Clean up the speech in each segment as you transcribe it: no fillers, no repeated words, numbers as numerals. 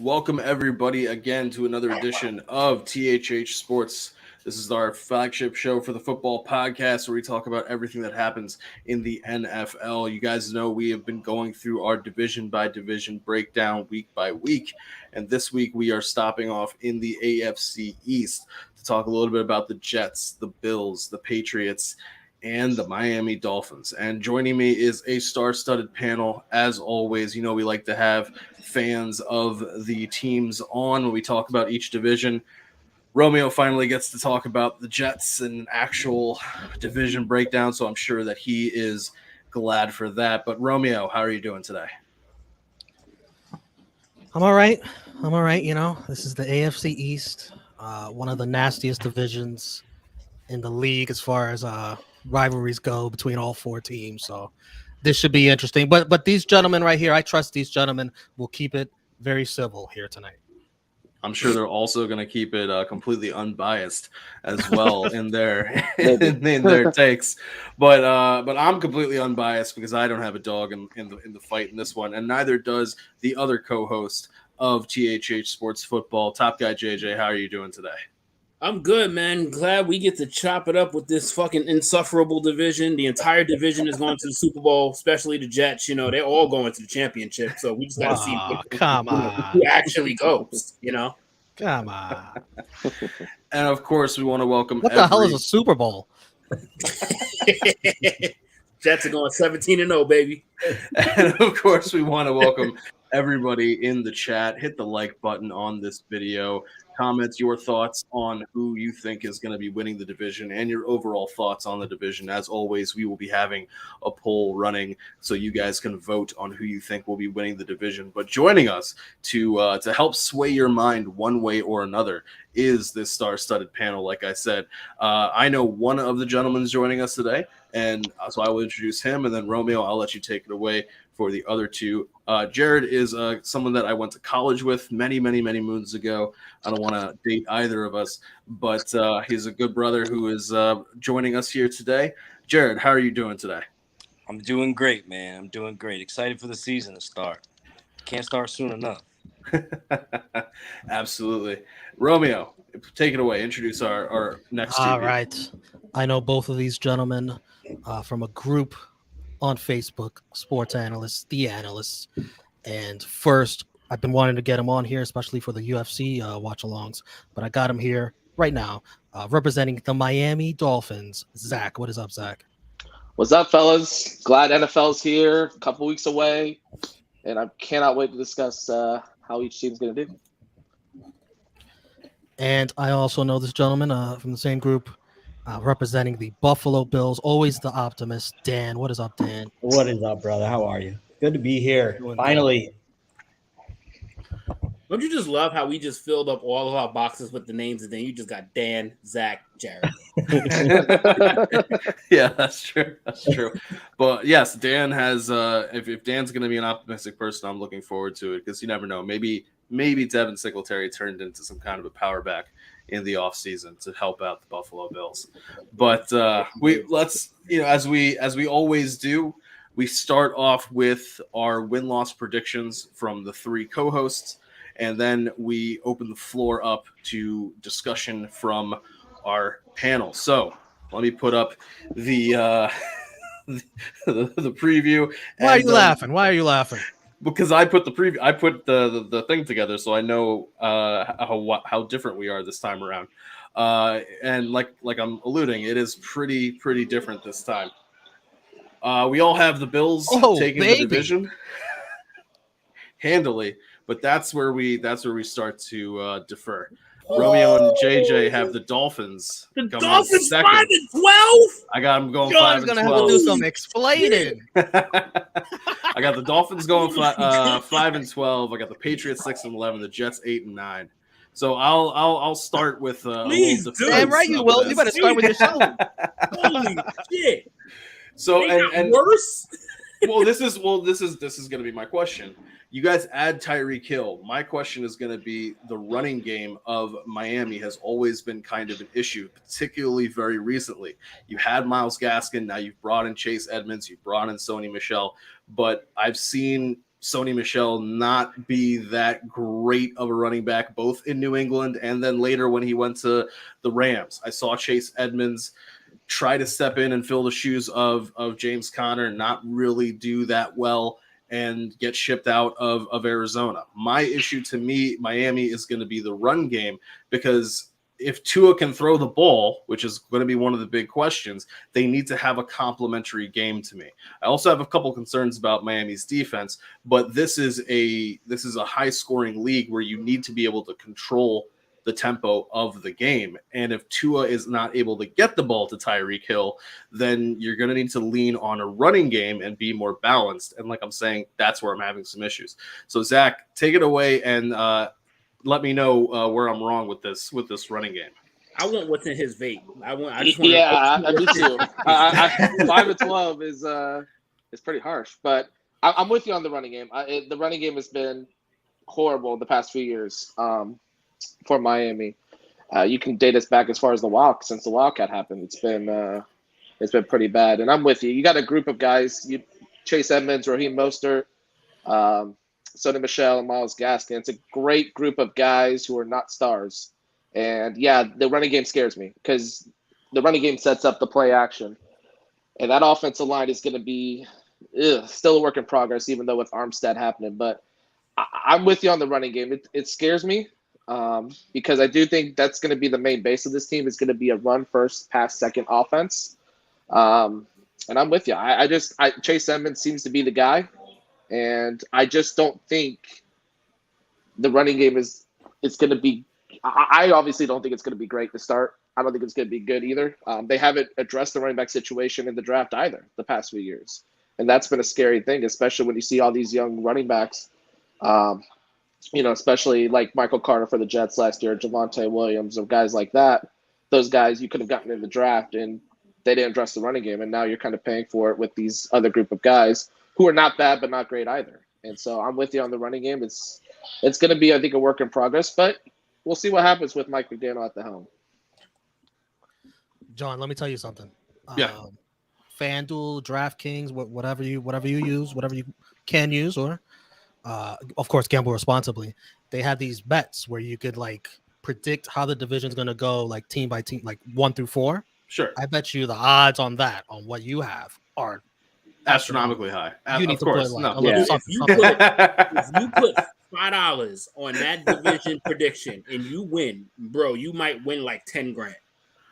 Welcome everybody again to another edition of THH Sports. This is our flagship show for the football podcast where we talk about everything that happens in the NFL. You guys know we have been going through our division by division breakdown week by week. And this week we are stopping off in the AFC East to talk a little bit about the Jets, the Bills, the Patriots, and the Miami Dolphins. And joining me is a star-studded panel. As always, you know we like to have fans of the teams on when we talk about each division. Romeo finally gets to talk about the Jets and an actual division breakdown, so I'm sure that he is glad for that. But Romeo, how are you doing today? I'm all right. You know, this is the AFC East, one of the nastiest divisions in the league as far as rivalries go between all four teams. So this should be interesting. But these gentlemen right here, I trust these gentlemen will keep it very civil here tonight. I'm sure they're also going to keep it completely unbiased as well in their takes. But I'm completely unbiased because I don't have a dog in the fight in this one, and neither does the other co-host of THH Sports Football, Top Guy JJ. How are you doing today? I'm good, man. Glad we get to chop it up with this fucking insufferable division. The entire division is going to the Super Bowl, especially the Jets. You know, they're all going to the championship. So we just got to see who actually goes, you know? Come on. And, of course, we want to welcome What the hell is a Super Bowl? Jets are going 17-0, baby. And, of course, we want to welcome everybody in the chat. Hit the like button on this video. Comments your thoughts on who you think is going to be winning the division and your overall thoughts on the division. As always, we will be having a poll running so you guys can vote on who you think will be winning the division. But joining us to help sway your mind one way or another is this star-studded panel. Like I said, I know one of the gentlemen is joining us today, and so I will introduce him, and then Romeo, I'll let you take it away for the other two. Jared is someone that I went to college with many moons ago. I don't want to date either of us, but he's a good brother who is joining us here today. Jared, how are you doing today? I'm doing great, man. I'm doing great. Excited for the season to start. Can't start soon enough. Absolutely. Romeo, take it away. Introduce our next two. All right. I know both of these gentlemen from a group on Facebook, Sports Analysts, The Analysts. And first, I've been wanting to get him on here, especially for the UFC watch-alongs, but I got him here right now, representing the Miami Dolphins. Zach, what is up, Zach? What's up, fellas? Glad NFL's here, a couple weeks away, and I cannot wait to discuss how each team's going to do. And I also know this gentleman from the same group, representing the Buffalo Bills, always the optimist. Dan, what is up, Dan? What is up, brother? How are you? Good to be here. Finally. Don't you just love how we just filled up all of our boxes with the names, and then you just got Dan, Zach, Jared? Yeah, that's true. That's true. But yes, Dan has. If Dan's going to be an optimistic person, I'm looking forward to it because you never know. Maybe Devin Singletary turned into some kind of a power back in the offseason to help out the Buffalo Bills. But let's as we always do, we start off with our win-loss predictions from the three co-hosts, and then we open the floor up to discussion from our panel. So let me put up the the preview. Why are you laughing? Why are you laughing? Because I put the thing together, so I know how different we are this time around. And like I'm alluding, it is pretty different this time. We all have the Bills taking the division handily, but that's where we start to defer. Romeo and JJ have the Dolphins. The Dolphins 5-12. I got them going 5-12. John's gonna have to do some explaining. I got the Dolphins going 5-12. I got the Patriots 6-11. The Jets 8-9. So I'll start with please, dude. Damn right you will. You better start with yourself. Holy shit! So and worse. This is going to be my question. You guys add Tyreek Hill. My question is going to be the running game of Miami has always been kind of an issue, particularly very recently. You had Myles Gaskin. Now you've brought in Chase Edmonds. You've brought in Sony Michel. But I've seen Sony Michel not be that great of a running back, both in New England and then later when he went to the Rams. I saw Chase Edmonds try to step in and fill the shoes of James Conner, not really do that well, and get shipped out of Arizona. My issue to me, Miami, is going to be the run game, because if Tua can throw the ball, which is going to be one of the big questions, they need to have a complementary game to me. I also have a couple concerns about Miami's defense, but this is a high scoring league where you need to be able to control the tempo of the game. And if Tua is not able to get the ball to Tyreek Hill, then you're going to need to lean on a running game and be more balanced. And like I'm saying, that's where I'm having some issues. So Zach, take it away and let me know where I'm wrong with this running game. I want what's in his vape. I me too. 5-12 is pretty harsh, but I'm with you on the running game. The running game has been horrible the past few years for Miami. You can date us back as far as since the Wildcat happened. It's been pretty bad, and I'm with you. You got a group of guys: Chase Edmonds, Raheem Mostert, Sony Michel, and Myles Gaskin. It's a great group of guys who are not stars. And yeah, the running game scares me because the running game sets up the play action. And that offensive line is going to be still a work in progress, even though with Armstead happening. But I'm with you on the running game. It scares me because I do think that's going to be the main base of this team. Is going to be a run first, pass second offense. And I'm with you. Chase Edmonds seems to be the guy. And I just don't think the running game is going to be – I obviously don't think it's going to be great to start. I don't think it's going to be good either. They haven't addressed the running back situation in the draft either the past few years. And that's been a scary thing, especially when you see all these young running backs, especially like Michael Carter for the Jets last year, Javonte Williams, or guys like that. Those guys you could have gotten in the draft, and they didn't address the running game. And now you're kind of paying for it with these other group of guys who are not bad but not great either. And so I'm with you on the running game. It's going to be, I think, a work in progress, but we'll see what happens with Mike McDaniel at the helm. John, let me tell you something. Yeah. FanDuel, DraftKings, whatever you use, whatever you can use, or of course gamble responsibly. They have these bets where you could like predict how the division's going to go, like team by team, like 1 through 4. Sure. I bet you the odds on that, on what you have, are astronomically high. You need to put like if you put $5 on that division prediction and you win, bro, you might win like $10,000.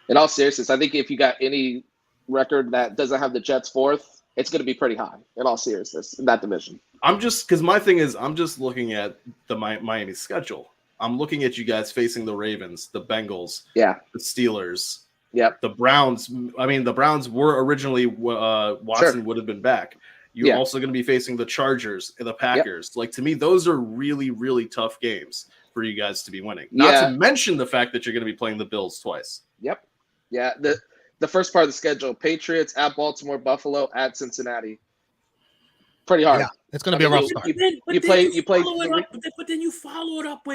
In all seriousness, I think if you got any record that doesn't have the Jets fourth, it's going to be pretty high. In all seriousness, in that division. Because my thing is, I'm just looking at the Miami schedule. I'm looking at you guys facing the Ravens, the Bengals, the Steelers. Yep. The Browns. I mean, the Browns were originally Watson would have been back. You're also going to be facing the Chargers and the Packers. Yep. Like, to me, those are really, really tough games for you guys to be winning. Not to mention the fact that you're going to be playing the Bills twice. Yep. Yeah. The first part of the schedule: Patriots at Baltimore, Buffalo at Cincinnati. Pretty hard. Yeah, it's going to be a rough start. But then you follow it up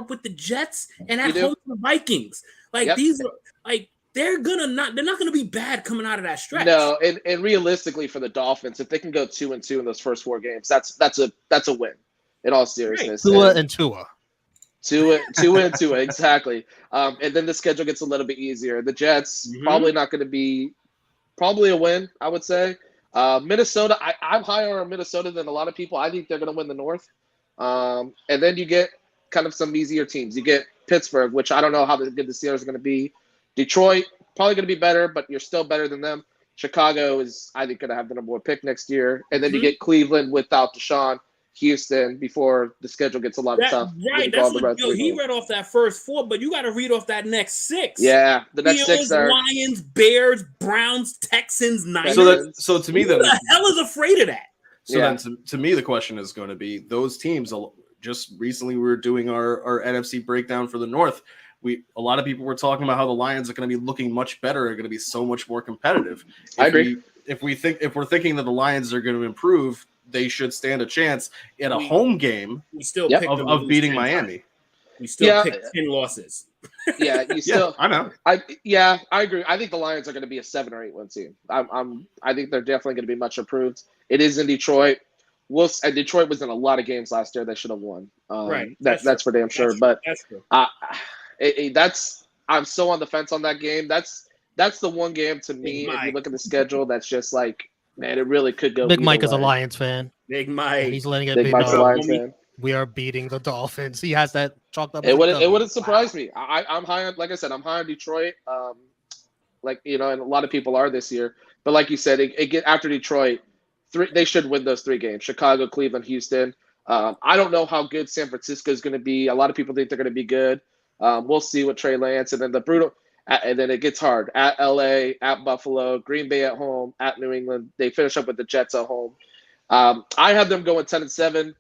with the Jets and at home the Vikings. Like these are like they're not going to be bad coming out of that stretch. No, and realistically for the Dolphins, if they can go 2-2 in those first 4 games, that's a win. In all seriousness, Tua, exactly. And then the schedule gets a little bit easier. The Jets probably not going to be a win, I would say. Minnesota, I'm higher on Minnesota than a lot of people. I think they're going to win the North. And then you get kind of some easier teams. You get Pittsburgh, which I don't know how good the Steelers are going to be. Detroit, probably going to be better, but you're still better than them. Chicago is, I think, going to have the number 1 pick next year. And then you get Cleveland without Deshaun, Houston before the schedule gets a lot tough. Right, that's what he read off that first 4, but you got to read off that next 6. Yeah, the next Bills, 6 are Lions, Bears, Browns, Texans, Niners. So to me, who the hell is afraid of that? So then to me, the question is going to be those teams. Just recently, we were doing our NFC breakdown for the North. A lot of people were talking about how the Lions are going to be looking much better, are going to be so much more competitive. I agree. If we're thinking that the Lions are going to improve, they should stand a chance in a home game of beating Miami. We still pick 10 losses. Yeah, you still. I know. I agree. I think the Lions are going to be a 7 or 8 win team. I think they're definitely going to be much improved. It is in Detroit. And Detroit was in a lot of games last year they should have won. Right. That's for damn sure. But that's true. I'm so on the fence on that game. That's the one game to me, if you look at the schedule, that's just like, man, it really could go. Big Mike way. is a Lions fan. Big Mike. And he's letting it Big be Mike's a known. Lions fan. We are beating the Dolphins. He has that chalked up. It wouldn't surprise me. I'm high on, like I said, I'm high on Detroit. And a lot of people are this year. But like you said, after Detroit, they should win those 3 games: Chicago, Cleveland, Houston. I don't know how good San Francisco is going to be. A lot of people think they're going to be good. We'll see with Trey Lance, and then and then it gets hard at LA, at Buffalo, Green Bay at home, at New England. They finish up with the Jets at home. I have them going 10-7,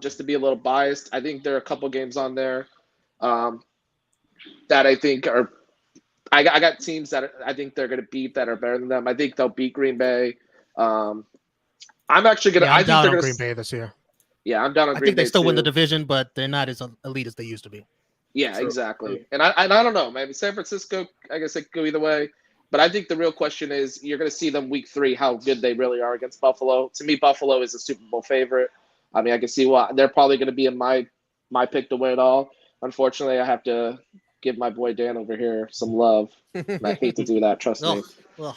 just to be a little biased. I think there are a couple games on there that I think are. I got teams that I think they're going to beat that are better than them. I think they'll beat Green Bay. I'm actually going to. I'm down on Green Bay this year. Yeah, I'm down on Green Bay. I think they still win the division, but they're not as elite as they used to be. Yeah, exactly. And I don't know, maybe San Francisco, I guess it could go either way. But I think the real question is you're going to see them week 3, how good they really are against Buffalo. To me, Buffalo is a Super Bowl favorite. I mean, I can see why they're probably going to be in my pick to win it all. Unfortunately, I have to give my boy Dan over here some love. And I hate to do that. Trust me.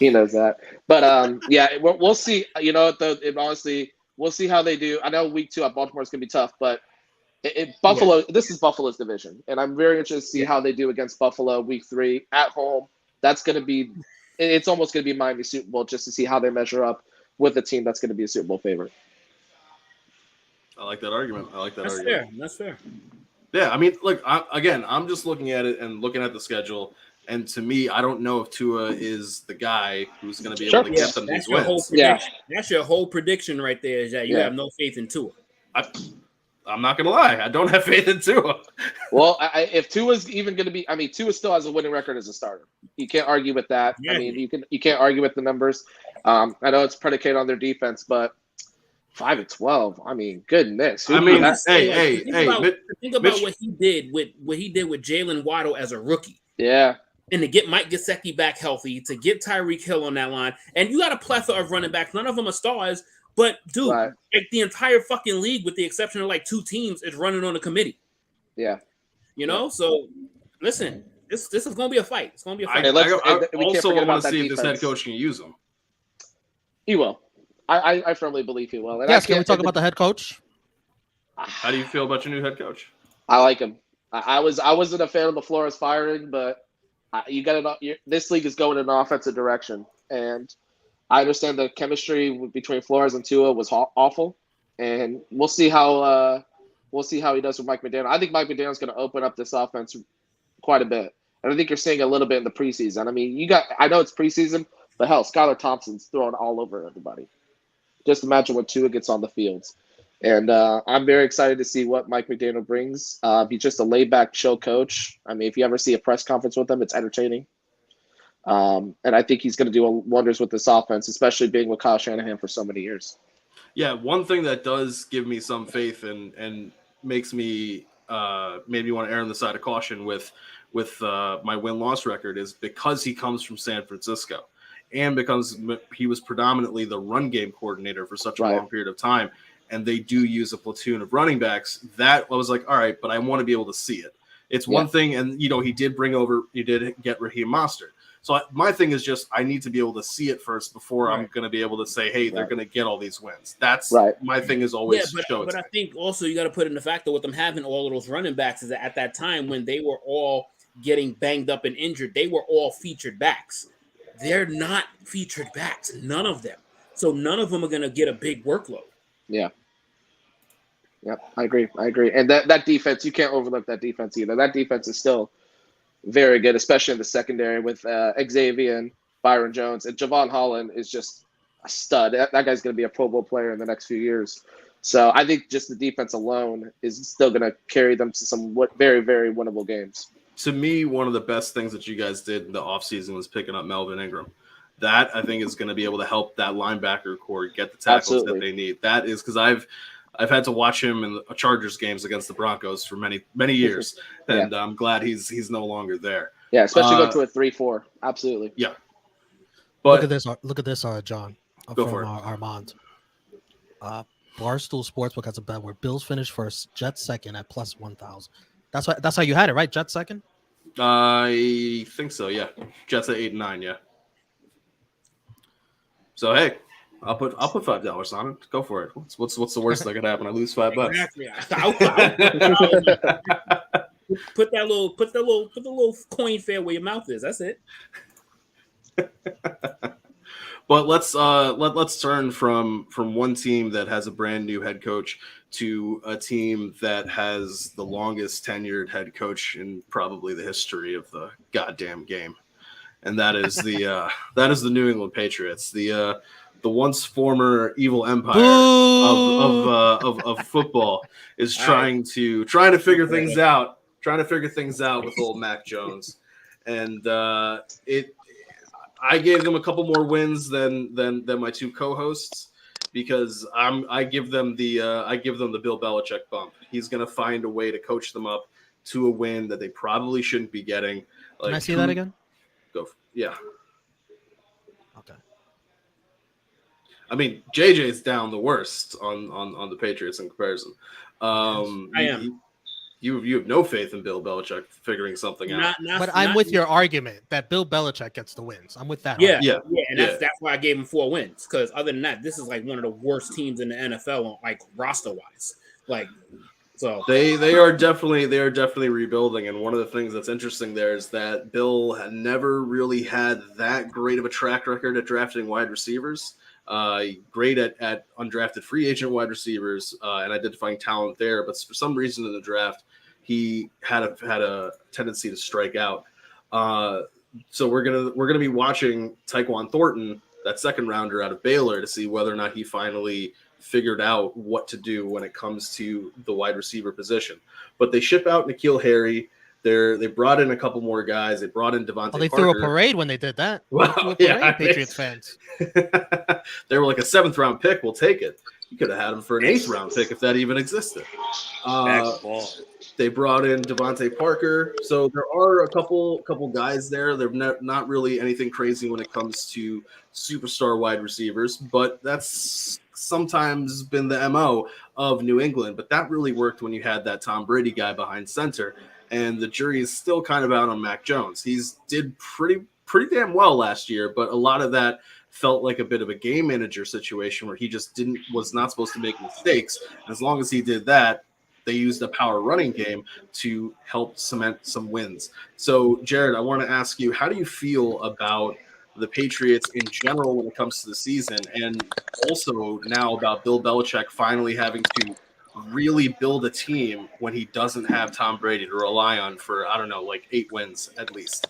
He knows that. But, yeah, we'll see. Honestly, we'll see how they do. I know week 2 at Baltimore is going to be tough, but Buffalo, this is Buffalo's division, and I'm very interested to see how they do against Buffalo week 3 at home. That's going to be – it's almost going to be Miami Super Bowl just to see how they measure up with a team that's going to be a Super Bowl favorite. I like that argument. That's fair. Yeah, I mean, look, I'm just looking at it and looking at the schedule, and to me, I don't know if Tua is the guy who's going to be able to get them these wins. That's your whole prediction right there, is that you have no faith in Tua. I'm not going to lie. I don't have faith in Tua. Well, if Tua's even going to be – I mean, Tua still has a winning record as a starter. You can't argue with that. Yeah. I mean, you can't argue with the numbers. I know it's predicated on their defense, but 5-12. I mean, goodness. Think about what he did with Jalen Waddle as a rookie. Yeah. And to get Mike Gesicki back healthy, to get Tyreek Hill on that line, and you got a plethora of running backs. None of them are stars. But, dude, like the entire fucking league, with the exception of like 2 teams, is running on a committee. Yeah. So, listen, this is going to be a fight. It's going to be a fight. I also want to see if this head coach can use him. He will. I firmly believe he will. And yes, can we talk about the head coach? How do you feel about your new head coach? I like him. I wasn't a fan of the Flores firing, but this league is going in an offensive direction. And I understand the chemistry between Flores and Tua was awful, and we'll see how he does with Mike McDaniel. I think Mike McDaniel's going to open up this offense quite a bit, and I think you're seeing a little bit in the preseason. I mean, I know it's preseason, but hell, Skylar Thompson's throwing all over everybody. Just imagine when Tua gets on the fields, and I'm very excited to see what Mike McDaniel brings. He's just a laid-back, chill coach. I mean, if you ever see a press conference with him, it's entertaining. And I think he's going to do wonders with this offense, especially being with Kyle Shanahan for so many years. Yeah, one thing that does give me some faith and makes me maybe want to err on the side of caution with my win-loss record is because he comes from San Francisco and because he was predominantly the run game coordinator for such a long period of time, and they do use a platoon of running backs. That I was like, all right, but I want to be able to see it. It's one thing, and he did get Raheem Mostert. So my thing is just I need to be able to see it first before I'm going to be able to say, hey, they're going to get all these wins. That's my thing is always show it. But I think also you got to put in the fact that with them having all of those running backs is that at that time when they were all getting banged up and injured, they were all featured backs. They're not featured backs, none of them. So none of them are going to get a big workload. Yeah. Yep, I agree. And that defense, you can't overlook that defense either. That defense is still very good, especially in the secondary with Xavier and Byron Jones. And Javon Holland is just a stud. That guy's going to be a Pro Bowl player in the next few years. So I think just the defense alone is still going to carry them to some very, very winnable games. To me, one of the best things that you guys did in the offseason was picking up Melvin Ingram. That, I think, is going to be able to help that linebacker core get the tackles that they need. That is because I've had to watch him in the Chargers games against the Broncos for many, many years, and I'm glad he's no longer there. Yeah, especially go to a 3-4. Absolutely. Yeah. But look at this, John. Go for it. Armand. Barstool Sportsbook has a bet where Bills finish first, Jets second at plus 1,000. That's how you had it, right? Jets second. I think so. Yeah, Jets at 8 and 9. Yeah. So hey, I'll put $5 on it. Go for it. What's the worst that could happen? I lose $5. Exactly. Put that little coin fair where your mouth is. That's it. But let's turn from one team that has a brand new head coach to a team that has the longest tenured head coach in probably the history of the goddamn game, and that is the New England Patriots, the once former evil empire of football is trying to figure things out with old Mac Jones, and I gave them a couple more wins than my two co-hosts because I give them the Bill Belichick bump. He's going to find a way to coach them up to a win that they probably shouldn't be getting. Can I see that again? Yeah. Okay. I mean, JJ's down the worst on the Patriots in comparison. I am. You have no faith in Bill Belichick figuring something out. But I'm with your argument that Bill Belichick gets the wins. I'm with that. Yeah, and that's why I gave him 4 wins. Because other than that, this is like one of the worst teams in the NFL, like roster wise. Like, so they are definitely rebuilding. And one of the things that's interesting there is that Bill had never really had that great of a track record at drafting wide receivers. Great at undrafted free agent wide receivers and identifying talent there, but for some reason in the draft he had a tendency to strike out. So we're gonna be watching Tyquan Thornton, that second rounder out of Baylor, to see whether or not he finally figured out what to do when it comes to the wide receiver position. But they ship out N'Keal Harry. They brought in a couple more guys. They brought in Devontae Parker. They threw a parade when they did that. Wow, Patriots fans. They were like a 7th round pick. We'll take it. You could have had him for an 8th round pick if that even existed. They brought in Devontae Parker. So there are a couple guys there. They're not really anything crazy when it comes to superstar wide receivers, but that's sometimes been the MO of New England. But that really worked when you had that Tom Brady guy behind center. And the jury is still kind of out on Mac Jones. He's did pretty damn well last year, but a lot of that felt like a bit of a game manager situation where he just was not supposed to make mistakes. And as long as he did that, they used a power running game to help cement some wins. So, Jared, I want to ask you, how do you feel about the Patriots in general when it comes to the season, and also now about Bill Belichick finally having to really build a team when he doesn't have Tom Brady to rely on for, I don't know, like 8 wins at least?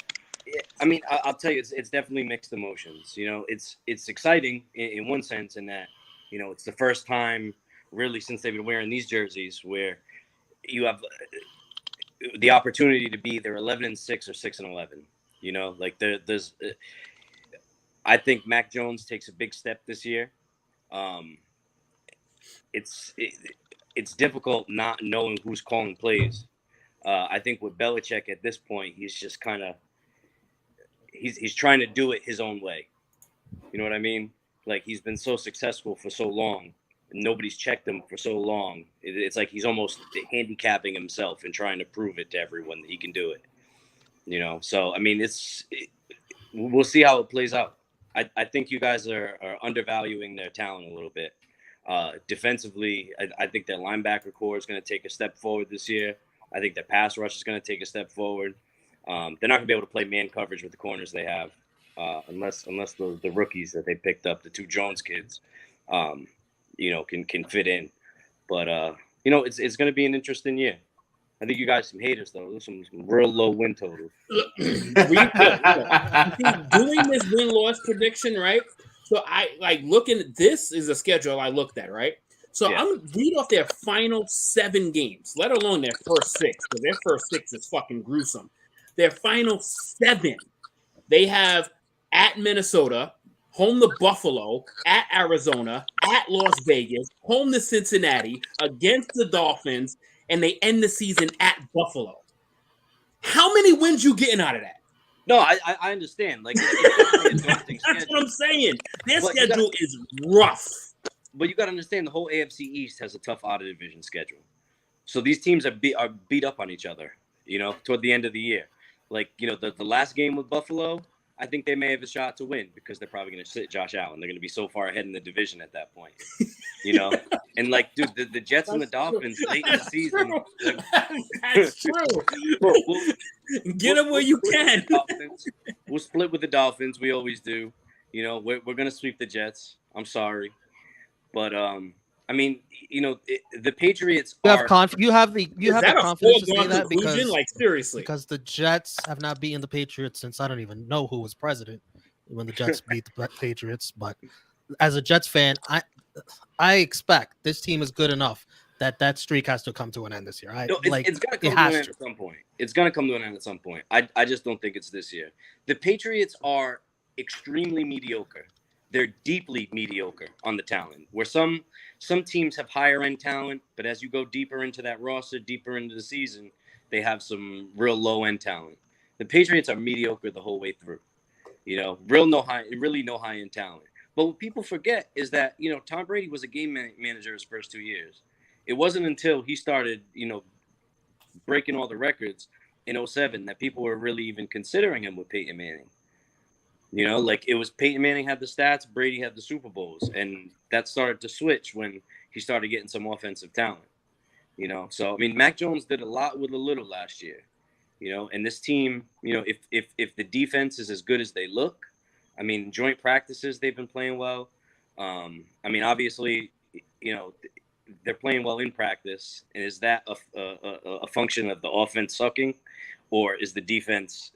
I mean, I'll tell you, it's definitely mixed emotions. You know, it's exciting in one sense in that, you know, it's the first time really since they've been wearing these jerseys where you have the opportunity to be either 11-6 or 6-11. You know, like there's I think Mac Jones takes a big step this year. It's difficult not knowing who's calling plays. I think with Belichick at this point, he's just kind of he's trying to do it his own way. You know what I mean? Like, he's been so successful for so long, and nobody's checked him for so long. It's like he's almost handicapping himself and trying to prove it to everyone that he can do it. You know, so I mean, we'll see how it plays out. I think you guys are undervaluing their talent a little bit. Defensively, I think their linebacker core is going to take a step forward this year. I think their pass rush is going to take a step forward. They're not going to be able to play man coverage with the corners they have, unless the rookies that they picked up, the 2 Jones kids, you know, can fit in. But you know, it's going to be an interesting year. I think you guys some haters though. There's some real low win totals. Doing this win-loss prediction, right? So I like looking at this is a schedule I looked at, right? So Yeah. I'm read off their final 7 games, let alone their first 6, because their first 6 is fucking gruesome. Their final 7, they have at Minnesota, home to Buffalo, at Arizona, at Las Vegas, home to Cincinnati, against the Dolphins, and they end the season at Buffalo. How many wins you getting out of that? No, I understand. Like, it's That's what I'm saying. Their schedule is rough. but you got to understand the whole AFC East has a tough out of division schedule. So these teams are beat up on each other, toward the end of the year. Like, the last game with Buffalo, I think they may have a shot to win because they're probably going to sit Josh Allen. They're going to be so far ahead in the division at that point, And like, dude, the Jets and the Dolphins late in the season. That's true. Bro, Get them where you can. We'll split with the Dolphins. We always do. We're going to sweep the Jets. I'm sorry. But, I mean, the Patriots you have the confidence to say that seriously, because the Jets have not beaten the Patriots since I don't even know who was president when the Jets beat the Patriots. But as a Jets fan, I expect this team is good enough that streak has to come to an end this year. It's got to come to an end at some point. It's going to come to an end at some point. I just don't think it's this year. The Patriots are extremely mediocre. They're deeply mediocre on the talent, where some teams have higher end talent, but as you go deeper into that roster, deeper into the season, they have some real low end talent. The Patriots are mediocre the whole way through, really no high end talent. But what people forget is that, Tom Brady was a game manager his first 2 years. It wasn't until he started, breaking all the records in 2007 that people were really even considering him with Peyton Manning. Like it was Peyton Manning had the stats, Brady had the Super Bowls, and that started to switch when he started getting some offensive talent. So I mean, Mac Jones did a lot with a little last year. And this team, if the defense is as good as they look, I mean, joint practices they've been playing well. I mean, obviously, they're playing well in practice, and is that a function of the offense sucking? Or is the defense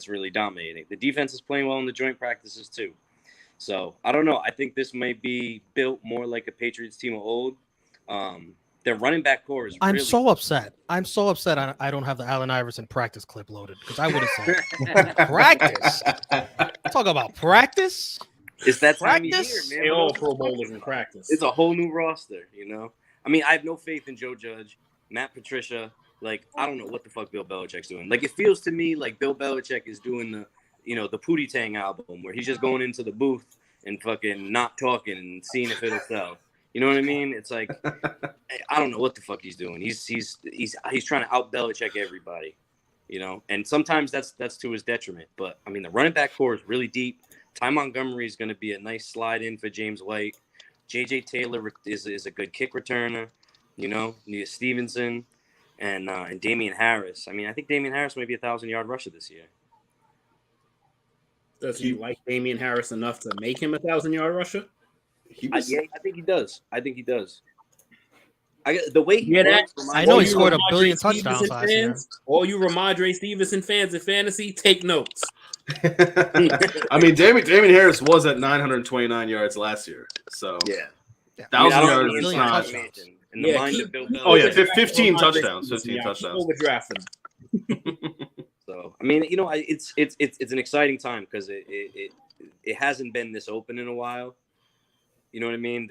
really dominating? The defense is playing well in the joint practices too. So I don't know. I think this might be built more like a Patriots team of old. Their running back core is. I'm so upset. I don't have the Allen Iverson practice clip loaded because I would have said practice. Talk about practice. It's that time of year, man. They all Pro Bowlers in practice. It's a whole new roster, I mean, I have no faith in Joe Judge, Matt Patricia. Like, I don't know what the fuck Bill Belichick's doing. Like, it feels to me like Bill Belichick is doing the Pootie Tang album where he's just going into the booth and fucking not talking and seeing if it'll sell. You know what I mean? It's like, I don't know what the fuck he's doing. He's trying to out Belichick everybody, and sometimes that's to his detriment. But I mean, the running back core is really deep. Ty Montgomery is going to be a nice slide in for James White. J.J. Taylor is a good kick returner. Nia Stevenson. And Damian Harris. I mean, I think Damian Harris may be a 1,000-yard rusher this year. Does he like Damian Harris enough to make him a 1,000-yard rusher? I think he does. The way he works, I know he scored a billion touchdowns last year. All you Ramondre Stevenson fans in fantasy, take notes. I mean, Damian Harris was at 929 yards last year. So yeah. 1,000 yards is not. In the mind of Bill Belichick. Oh yeah, 15 touchdowns. 15 touchdowns. Overdrafting. So I mean, it's an exciting time because it hasn't been this open in a while. You know what I mean?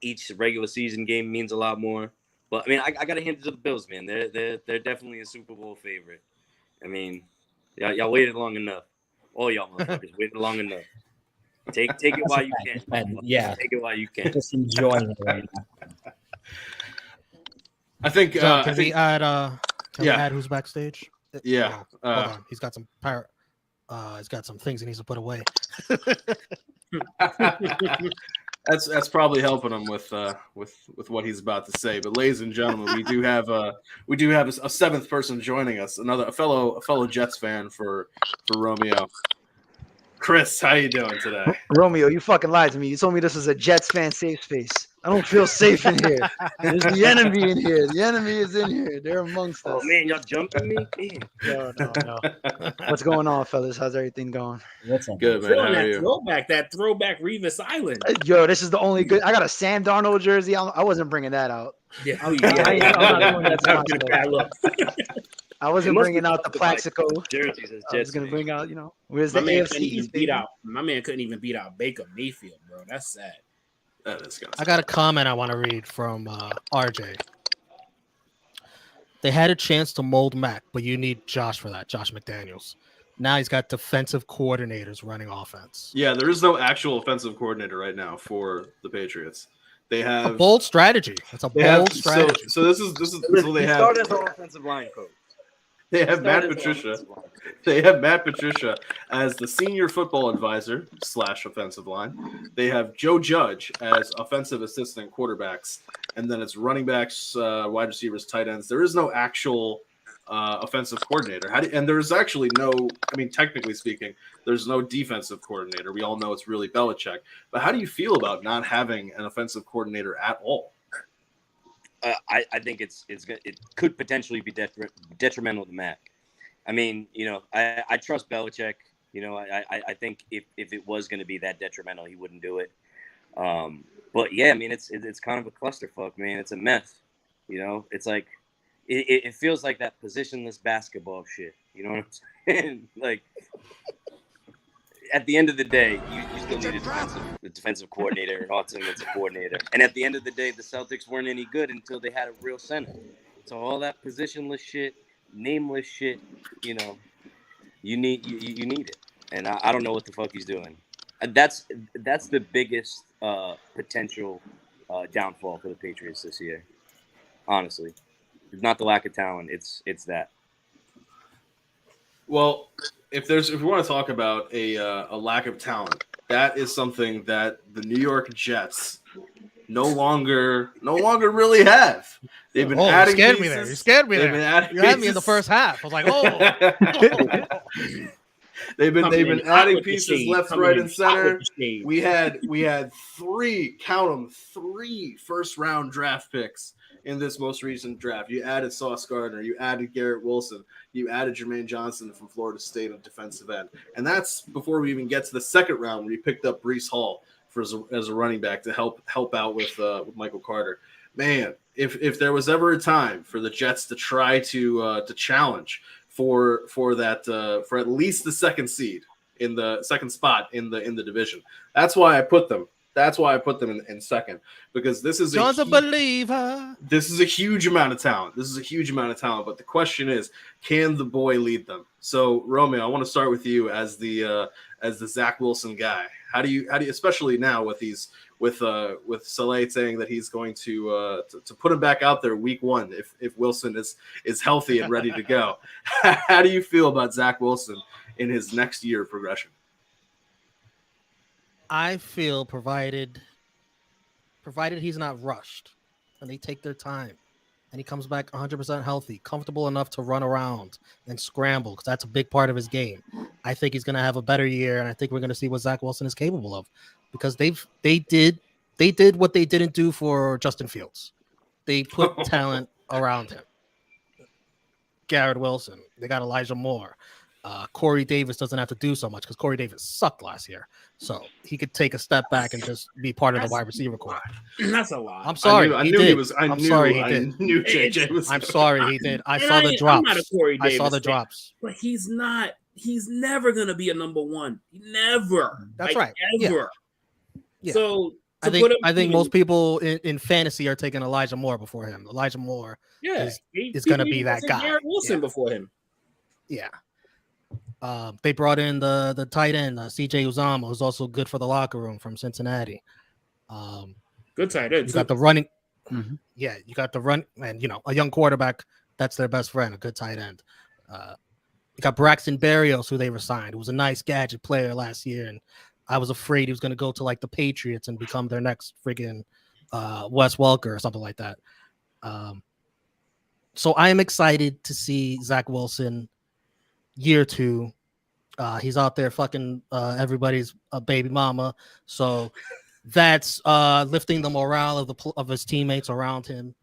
Each regular season game means a lot more. But I mean, I got to hand it to the Bills, man. They're definitely a Super Bowl favorite. I mean, y'all waited long enough. All y'all motherfuckers waited long enough. Take it while you can. Yeah, take it while you can. Just enjoying it right now. I think can we add who's backstage? Yeah. Hold on. He's got some things he needs to put away. That's probably helping him with what he's about to say. But ladies and gentlemen, we do have a seventh person joining us, a fellow Jets fan for Romeo. Chris, how you doing today? Romeo, you fucking lied to me. You told me this was a Jets fan safe space. I don't feel safe in here. There's the enemy in here. The enemy is in here. They're amongst us. Oh man, y'all jumping me? No. What's going on, fellas? How's everything going? Good, man. How are you? That throwback Revis Island. Yo, this is the only good. I got a Sam Darnold jersey. I wasn't bringing that out. Yeah. I'm not doing that. I wasn't bringing out the Plaxico. I was going to bring out, where's the AFC East? My man couldn't even beat out Baker Mayfield, bro. That's sad. That is I got a comment I want to read from RJ. They had a chance to mold Mac, but you need Josh for that, Josh McDaniels. Now he's got defensive coordinators running offense. Yeah, there is no actual offensive coordinator right now for the Patriots. They have a bold strategy. That's a bold strategy. So this is what they He have. started as our offensive line coach. They have Matt Started as our Patricia. offensive line coach. They have Matt Patricia as the senior football advisor / offensive line. They have Joe Judge as offensive assistant quarterbacks, and then it's running backs, wide receivers, tight ends. There is no actual offensive coordinator. And there's actually no. I mean, technically speaking, there's no defensive coordinator. We all know it's really Belichick. But how do you feel about not having an offensive coordinator at all? I think it could potentially be detrimental to Matt. I mean, I trust Belichick. I think if it was going to be that detrimental, he wouldn't do it. But yeah, I mean, it's kind of a clusterfuck, man. It's a mess. It's like it feels like that positionless basketball shit. You know what I'm saying? Like, at the end of the day, you still need a defensive coordinator, an offensive coordinator. And at the end of the day, the Celtics weren't any good until they had a real center. So all that positionless shit, nameless shit, you need it. And I don't know what the fuck he's doing. And that's the biggest potential downfall for the Patriots this year. Honestly, it's not the lack of talent. It's that. Well, if we want to talk about a lack of talent, that is something that the New York Jets no longer really have. They've been adding you scared pieces. Me there. You scared me there. You had me in the first half. I was like, oh. They've been adding pieces left, right, and center. We had three first-round draft picks in this most recent draft. You added Sauce Gardner, you added Garrett Wilson, you added Jermaine Johnson from Florida State on defensive end. And that's before we even get to the second round where you picked up Breece Hall as a running back to help out with Michael Carter. Man, if there was ever a time for the Jets to try to challenge for at least the second seed in the second spot in the division, that's why I put them. That's why I put them in second, because this is John's a believer. This is a huge amount of talent. But the question is, can the boy lead them? So, Romeo, I want to start with you as the Zach Wilson guy. How do you, especially now with Saleh saying that he's going to put him back out there week one if Wilson is healthy and ready to go. How do you feel about Zach Wilson in his next year of progression? I feel provided he's not rushed and they take their time and he comes back 100% healthy, comfortable enough to run around and scramble, because that's a big part of his game. I think he's going to have a better year, and I think we're going to see what Zach Wilson is capable of, because they did what they didn't do for Justin Fields. They put talent around him. Garrett Wilson, they got Elijah Moore. Corey Davis doesn't have to do so much because Corey Davis sucked last year. So he could take a step back and just be part of the wide receiver corps. That's a lot. I'm sorry. I knew he did. I'm sorry he did. I'm sorry he did. I saw the drops. I'm not a Corey Davis I saw the fan, drops. but he's not. He's never going to be a number one. Never. That's right. Ever. Yeah. So I think most people in fantasy are taking Elijah Moore before him. Elijah Moore is going to be that guy. Garrett Wilson before him. Yeah. They brought in the tight end, CJ Uzomah, who's also good for the locker room from Cincinnati. Good tight end. You got the running. Mm-hmm. Yeah, you got the run, and a young quarterback, that's their best friend, a good tight end. You got Braxton Berrios, who they resigned, who was a nice gadget player last year, and I was afraid he was going to go to like the Patriots and become their next friggin' Wes Welker or something like that. So I am excited to see Zach Wilson year two. He's out there fucking everybody's baby mama, so that's lifting the morale of his teammates around him.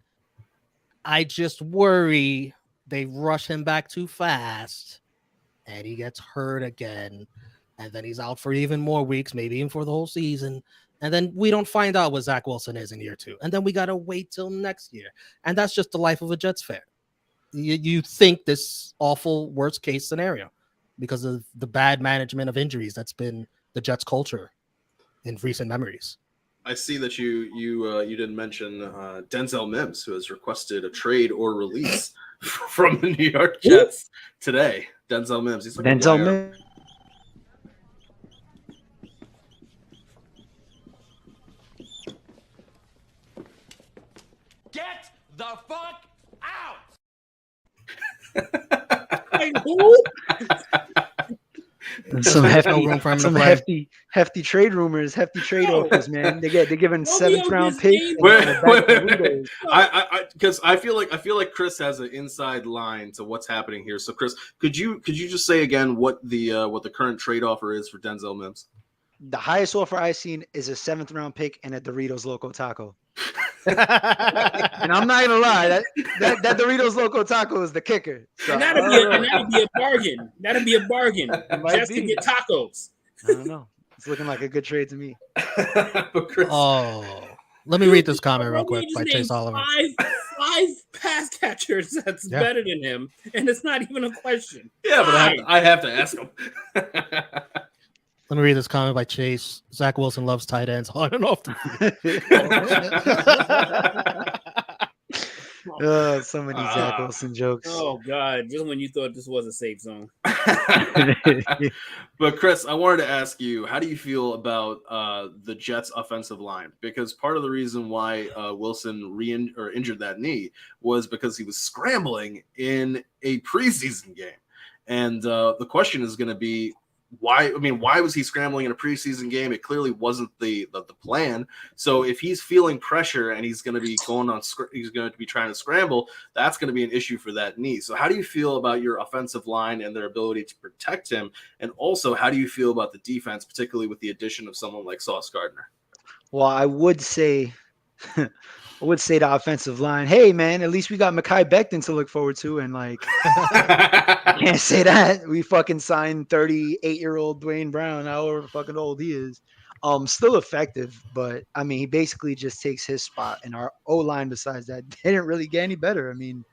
I just worry they rush him back too fast and he gets hurt again, and then he's out for even more weeks, maybe even for the whole season, and then we don't find out what Zach Wilson is in year two, and then we gotta wait till next year. And that's just the life of a Jets fan. You think this awful worst case scenario because of the bad management of injuries that's been the Jets culture in recent memories. I see that you didn't mention Denzel Mims, who has requested a trade or release from the New York Jets today. Denzel Mims. He's like Denzel Mims. the fuck out. Like, who? Some no room for him to play. hefty trade rumors, hefty trade Yo. offers, man. They're giving Romeo 7th round just pick named- and a bag of Doritos. Because I feel like Chris has an inside line to what's happening here. So Chris, could you just say again what the current trade offer is for Denzel Mims? The highest offer I've seen is a 7th round pick and a Doritos Loco Taco. And I'm not gonna lie, that Doritos Loco Taco is the kicker. So, And that'd be a bargain. That'd be a bargain just to get tacos. I don't know. It's looking like a good trade to me. But Chris, let me read this comment real quick Romeo by just Chase named Oliver. Five pass catchers that's better than him, and it's not even a question. yeah, but I have to ask him. Let me read this comment by Chase. Zach Wilson loves tight ends on and off the field. So many Zach Wilson jokes. Oh God! Just when you thought this was a safe zone. But Chris, I wanted to ask you, how do you feel about the Jets' offensive line? Because part of the reason why Wilson injured that knee was because he was scrambling in a preseason game, and the question is going to be, why was he scrambling in a preseason game? It clearly wasn't the plan. So if he's feeling pressure and he's going to be he's going to be trying to scramble, that's going to be an issue for that knee. So how do you feel about your offensive line and their ability to protect him? And also, how do you feel about the defense, particularly with the addition of someone like Sauce Gardner? Well, I would say the offensive line, hey man, at least we got Mekhi Becton to look forward to, and like can't say that. We fucking signed 38-year-old Dwayne Brown, however fucking old he is. Still effective, but I mean he basically just takes his spot, and our O-line besides that didn't really get any better. I mean,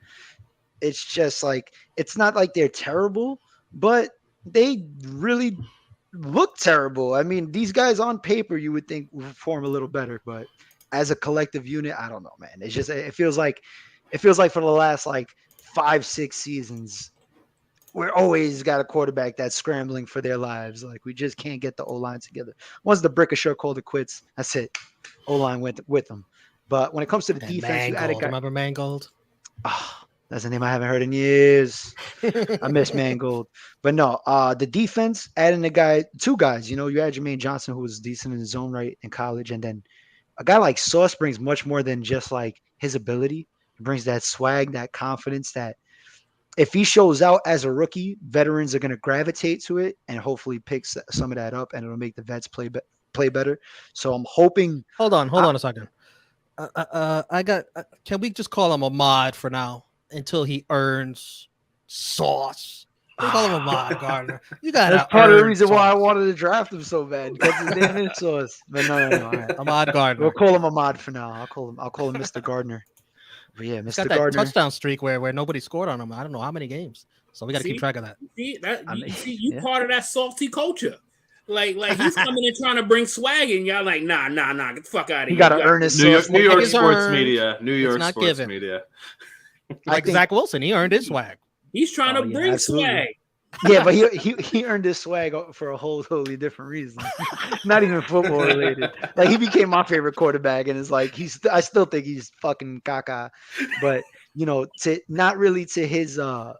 it's just like it's not like they're terrible, but they really look terrible. I mean, these guys on paper you would think would perform a little better, but as a collective unit, I don't know, man. It's just it feels like for the last like 5-6 seasons, we're always got a quarterback that's scrambling for their lives. Like we just can't get the O-line together. Once the Brickashaw called it quits, that's it. O-line went with them. But when it comes to the defense, you added remember Mangold? Oh, that's a name I haven't heard in years. I miss Mangold. But no, the defense, adding two guys. You know, you had Jermaine Johnson, who was decent in his own right in college, and then a guy like Sauce brings much more than just like his ability. He brings that swag, that confidence that if he shows out as a rookie, veterans are going to gravitate to it and hopefully pick some of that up, and it'll make the vets play better. So I'm hoping. Hold on a second. Can we just call him a mod for now until he earns Sauce? We call him a mod, Gardner. You got that's part of the reason why I wanted to draft him so bad, because his name is Sauce. But no. All right. Ahmad Gardner. We'll call him Ahmad for now. I'll call him Mr. Gardner. But yeah, He's Mr. got Gardner. that touchdown streak where nobody scored on him. I don't know how many games. So we got to keep track of that. You part of that salty culture. Like he's coming in trying to bring swag, and y'all like, nah, get the fuck out of here. You got to earn his New sauce. York sports media. New York not sports given. media. Like Zach Wilson, he earned his swag. He's trying to bring absolutely. swag. Yeah, but he earned his swag for a totally different reason. Not even football related. Like he became my favorite quarterback, and it's like I still think he's fucking caca. But you know, not really to his. I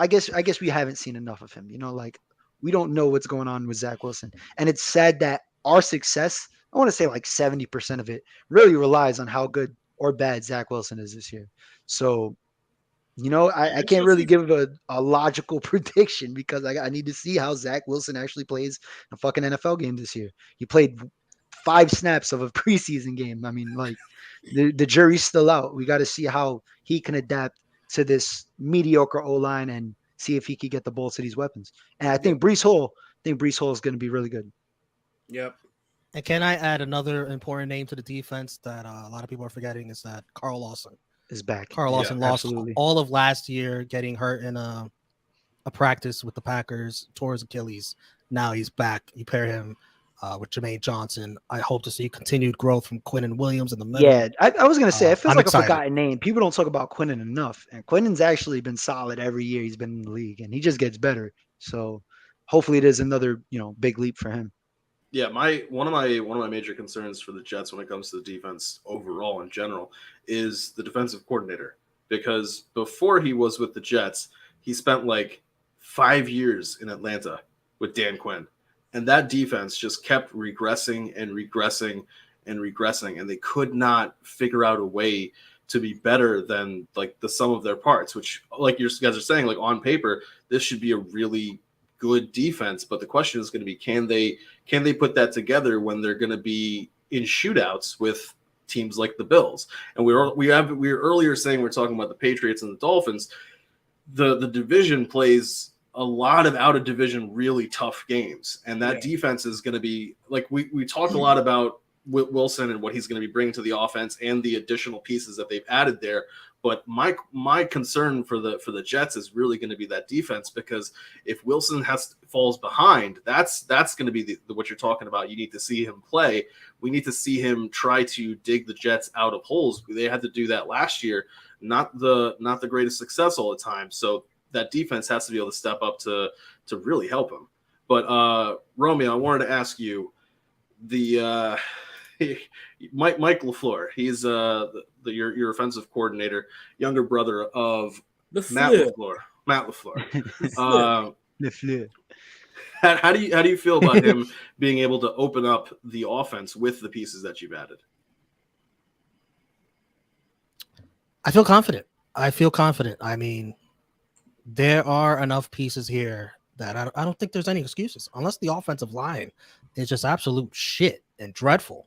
guess we haven't seen enough of him. You know, like we don't know what's going on with Zach Wilson, and it's sad that our success. I want to say like 70% of it really relies on how good or bad Zach Wilson is this year. So. You know, I can't really give a logical prediction because I need to see how Zach Wilson actually plays a fucking NFL game this year. He played 5 snaps of a preseason game. I mean, like the jury's still out. We got to see how he can adapt to this mediocre O-line and see if he can get the ball to these weapons. And I think Breece Hall is going to be really good. Yep. And can I add another important name to the defense that a lot of people are forgetting is that Carl Lawson is back. Carl Lawson lost all of last year getting hurt in a practice with the Packers, tore his Achilles. Now he's back. You pair him with Jermaine Johnson. I hope to see continued growth from Quinnen Williams in the middle. Yeah, I was going to say, it feels like excited. a forgotten name. People don't talk about Quinnen enough. And Quinnen's actually been solid every year he's been in the league, and he just gets better. So hopefully it is another, big leap for him. Yeah, one of my major concerns for the Jets when it comes to the defense overall in general is the defensive coordinator, because before he was with the Jets, he spent like 5 years in Atlanta with Dan Quinn, and that defense just kept regressing and regressing and regressing, and they could not figure out a way to be better than like the sum of their parts, which, like you guys are saying, like on paper, this should be a really good defense, but the question is going to be, can they put that together when they're going to be in shootouts with teams like the Bills? And we were earlier saying we're talking about the Patriots and the Dolphins. The division plays a lot of out of division really tough games, and that defense is going to be like, we talk a lot about Wilson and what he's going to be bringing to the offense and the additional pieces that they've added there. But my concern for the Jets is really going to be that defense, because if Wilson falls behind, that's going to be what you're talking about. You need to see him play. We need to see him try to dig the Jets out of holes. They had to do that last year, not the greatest success all the time. So that defense has to be able to step up to really help him. But Romeo, I wanted to ask you, the Mike LaFleur, he's your offensive coordinator, younger brother of Matt LaFleur. LaFleur. How do you feel about him being able to open up the offense with the pieces that you've added? I feel confident. I mean, there are enough pieces here that I don't think there's any excuses, unless the offensive line is just absolute shit and dreadful.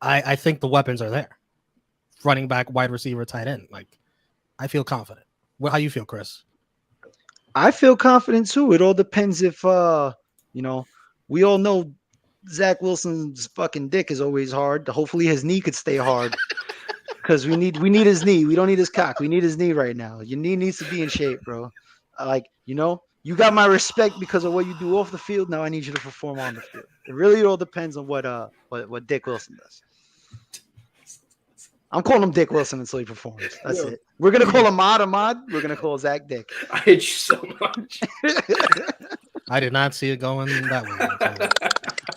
I think the weapons are there. Running back, wide receiver, tight end. Like, I feel confident. How you feel, Chris? I feel confident too. It all depends if we all know Zach Wilson's fucking dick is always hard. Hopefully his knee could stay hard. Because we need his knee. We don't need his cock. We need his knee right now. Your knee needs to be in shape, bro. You got my respect because of what you do off the field. Now I need you to perform on the field. It really all depends on what Dick Wilson does. I'm calling him Dick Wilson until he performs. That's it. We're gonna call him Ahmad. We're gonna call Zach Dick. I hate you so much. I did not see it going that way.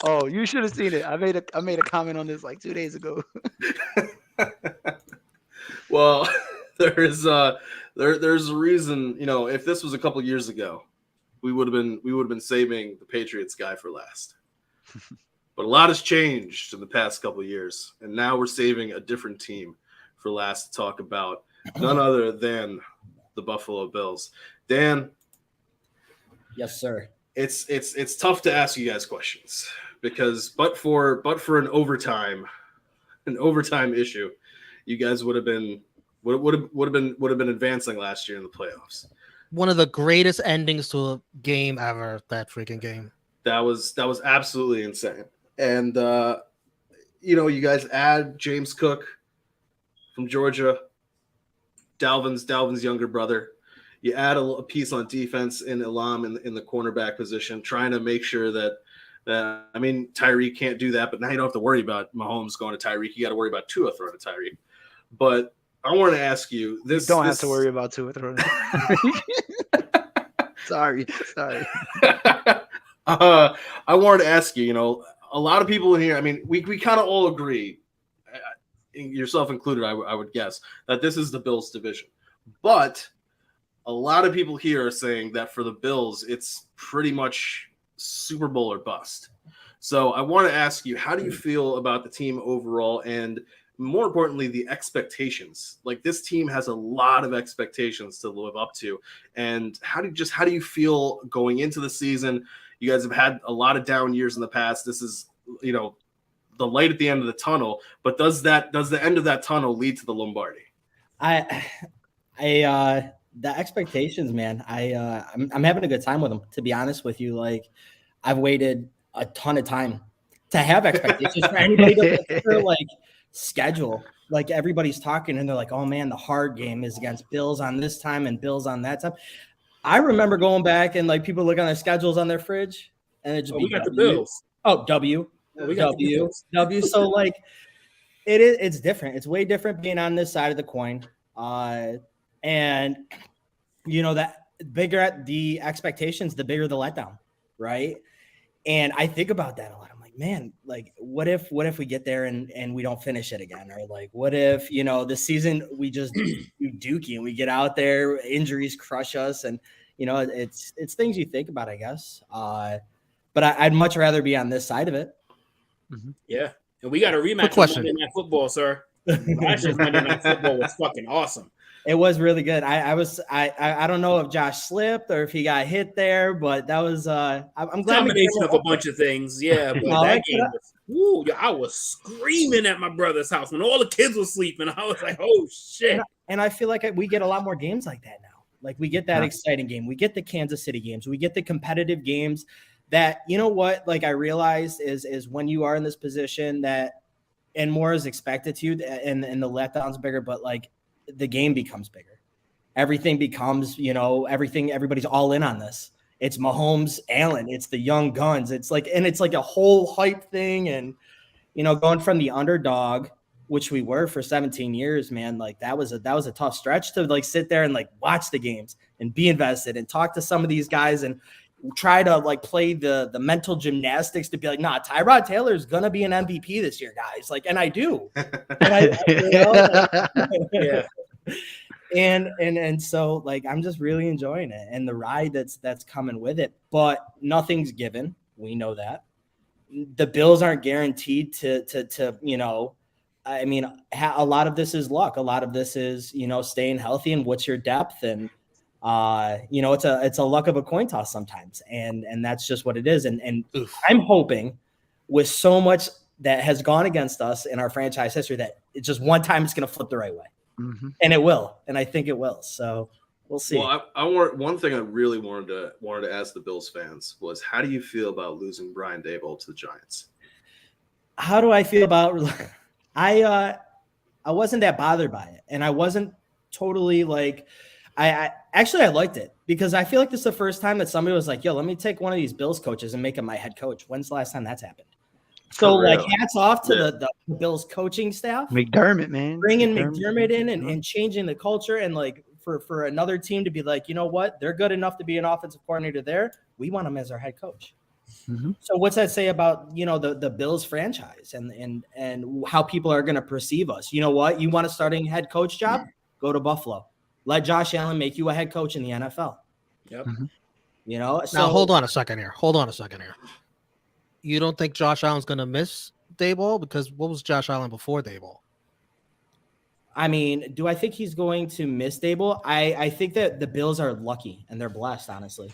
Oh, you should have seen it. I made a comment on this like 2 days ago. Well, there's a reason. If this was a couple years ago, we would have been saving the Patriots guy for last. But a lot has changed in the past couple of years, and now we're saving a different team for last to talk about, none other than the Buffalo Bills. Dan. Yes, sir. It's tough to ask you guys questions because but for an overtime issue, you guys would have been advancing last year in the playoffs. One of the greatest endings to a game ever. That freaking game. That was absolutely insane. And you guys add James Cook from Georgia, Dalvin's younger brother. You add a piece on defense in Elam in the cornerback position, trying to make sure that Tyreek can't do that, but now you don't have to worry about Mahomes going to Tyreek. You got to worry about Tua throwing to Tyreek. But I want to ask you this. You don't have to worry about Tua throwing to Tyreek. Sorry. I wanted to ask you, a lot of people in here, we kind of all agree, yourself included, I would guess, that this is the Bills division. But a lot of people here are saying that for the Bills, it's pretty much Super Bowl or bust. So I want to ask you, how do you feel about the team overall, and more importantly, the expectations? Like, this team has a lot of expectations to live up to. And how do you feel going into the season? You guys have had a lot of down years in the past. This is, the light at the end of the tunnel. But does the end of that tunnel lead to the Lombardi? The expectations, man. I'm having a good time with them, to be honest with you. Like, I've waited a ton of time to have expectations for anybody to like schedule. Like, everybody's talking and they're like, oh man, the hard game is against Bills on this time and Bills on that time. I remember going back and like people look on their schedules on their fridge and it just we got the Bills. Oh, W. We got W. So like it's different. It's way different being on this side of the coin. And that bigger the expectations, the bigger the letdown, right? And I think about that a lot. I'm like, man, like what if we get there and we don't finish it again? Or like, what if, this season we just do dookie and we get out there, injuries crush us. And, it's things you think about, I guess. But I'd much rather be on this side of it. Mm-hmm. Yeah. And we got a rematch on Monday Night Football, sir. Last year's Monday Night Football was fucking awesome. It was really good. I don't know if Josh slipped or if he got hit there, but that was I'm glad. Combination of a bunch of things, yeah. But that game was, I was screaming at my brother's house when all the kids were sleeping. I was like, oh shit. And I feel like we get a lot more games like that now. Like we get that exciting game. We get the Kansas City games. We get the competitive games that, like I realized is when you are in this position that, and more is expected to you and the letdown's bigger, but like the game becomes bigger. Everything becomes, everybody's all in on this. It's Mahomes, Allen, it's the young guns. It's like a whole hype thing. And, going from the underdog, which we were for 17 years, man, like that was a tough stretch to like sit there and like watch the games and be invested and talk to some of these guys and try to like play the mental gymnastics to be like, nah, Tyrod Taylor is going to be an MVP this year, guys. Like, and I do. Yeah. And so like, I'm just really enjoying it and the ride that's coming with it, but nothing's given. We know that the Bills aren't guaranteed to I mean, a lot of this is luck. A lot of this is, staying healthy and what's your depth. And, it's a luck of a coin toss sometimes. And that's just what it is. And I'm hoping with so much that has gone against us in our franchise history that it's just one time it's going to flip the right way. Mm-hmm. And it will. And I think it will. So we'll see. Well, one thing I really wanted to ask the Bills fans was, how do you feel about losing Brian Daboll to the Giants? How do I feel about I wasn't that bothered by it, and I wasn't totally like I liked it because I feel like this is the first time that somebody was like, yo, let me take one of these Bills coaches and make him my head coach. When's the last time that's happened? So like hats off to the Bills coaching staff. McDermott, man. Bringing McDermott in and changing the culture and like for another team to be like, you know what? They're good enough to be an offensive coordinator there. We want him as our head coach. Mm-hmm. So what's that say about, the Bills franchise and how people are going to perceive us? You know what? You want a starting head coach job? Go to Buffalo. Let Josh Allen make you a head coach in the NFL. Yep. Mm-hmm. So now hold on a second here. You don't think Josh Allen's going to miss Daboll? Because what was Josh Allen before Daboll? I mean, do I think he's going to miss Daboll? I think that the Bills are lucky and they're blessed, honestly.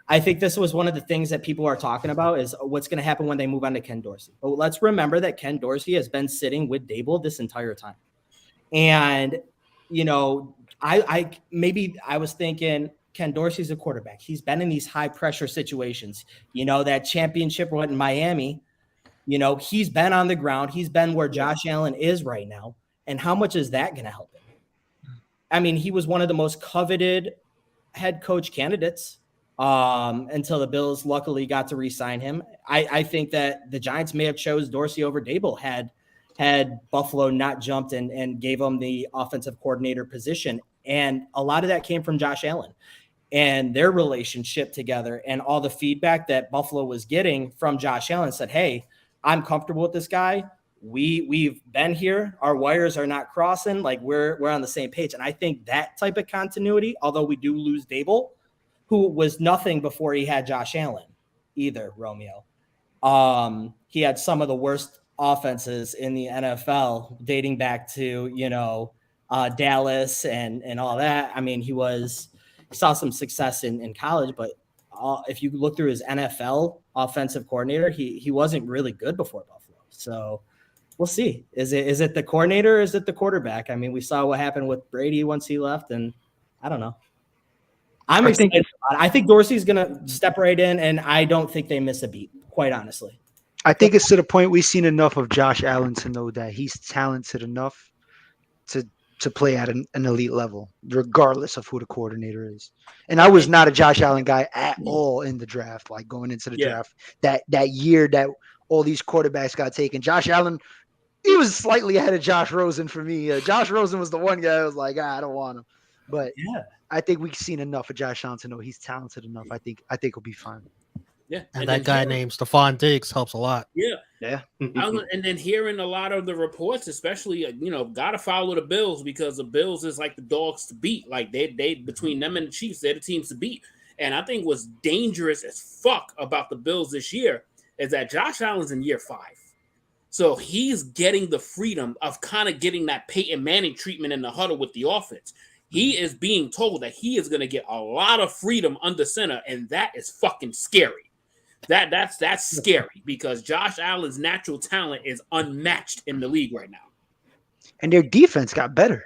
I think this was one of the things that people are talking about is what's going to happen when they move on to Ken Dorsey. But let's remember that Ken Dorsey has been sitting with Daboll this entire time. And, I was thinking Ken Dorsey's a quarterback. He's been in these high pressure situations, that championship run in Miami, he's been on the ground. He's been where Josh Allen is right now. And how much is that going to help him? I mean, he was one of the most coveted head coach candidates until the Bills luckily got to re-sign him. I think that the Giants may have chose Dorsey over Daboll had Buffalo not jumped and gave him the offensive coordinator position. And a lot of that came from Josh Allen and their relationship together and all the feedback that Buffalo was getting from Josh Allen said, hey, I'm comfortable with this guy. We've been here. Our wires are not crossing. Like we're on the same page. And I think that type of continuity, although we do lose Daboll, who was nothing before he had Josh Allen either, Romeo. He had some of the worst offenses in the NFL dating back to, Dallas and all that. I mean, he saw some success in college, but if you look through his NFL offensive coordinator, he wasn't really good before Buffalo. So we'll see. Is it the coordinator or is it the quarterback? I mean, we saw what happened with Brady once he left, and I don't know. I'm excited. I think Dorsey's going to step right in, and I don't think they miss a beat, quite honestly. I think it's to the point we've seen enough of Josh Allen to know that he's talented enough to play at an elite level, regardless of who the coordinator is. And I was not a Josh Allen guy at all in the draft, like going into the draft. That year that all these quarterbacks got taken, Josh Allen, he was slightly ahead of Josh Rosen for me. Josh Rosen was the one guy I was like, I don't want him. But I think we've seen enough of Josh Allen to know he's talented enough. I think he'll be fine. Yeah, And that guy named Stephon Diggs helps a lot. Yeah. Yeah. And then hearing a lot of the reports, especially, got to follow the Bills because the Bills is like the dogs to beat. Like they between them and the Chiefs, they're the teams to beat. And I think what's dangerous as fuck about the Bills this year is that Josh Allen's in year 5. So he's getting the freedom of kind of getting that Peyton Manning treatment in the huddle with the offense. He is being told that he is going to get a lot of freedom under center, and that is fucking scary. That's scary because Josh Allen's natural talent is unmatched in the league right now. And their defense got better.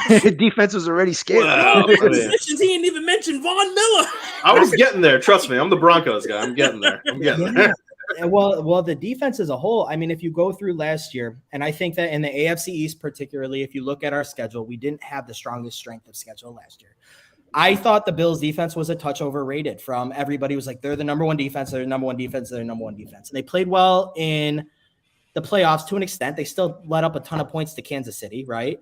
The defense was already scared. Wow. He didn't even mention Von Miller. I was getting there. Trust me, I'm the Broncos guy. I'm getting there. Yeah. Well, the defense as a whole, I mean, if you go through last year, and I think that in the AFC East particularly, if you look at our schedule, we didn't have the strongest strength of schedule last year. I thought the Bills defense was a touch overrated from everybody was like, they're the number one defense, they're the number one defense, they're the number one defense. And they played well in the playoffs to an extent. They still let up a ton of points to Kansas City, right?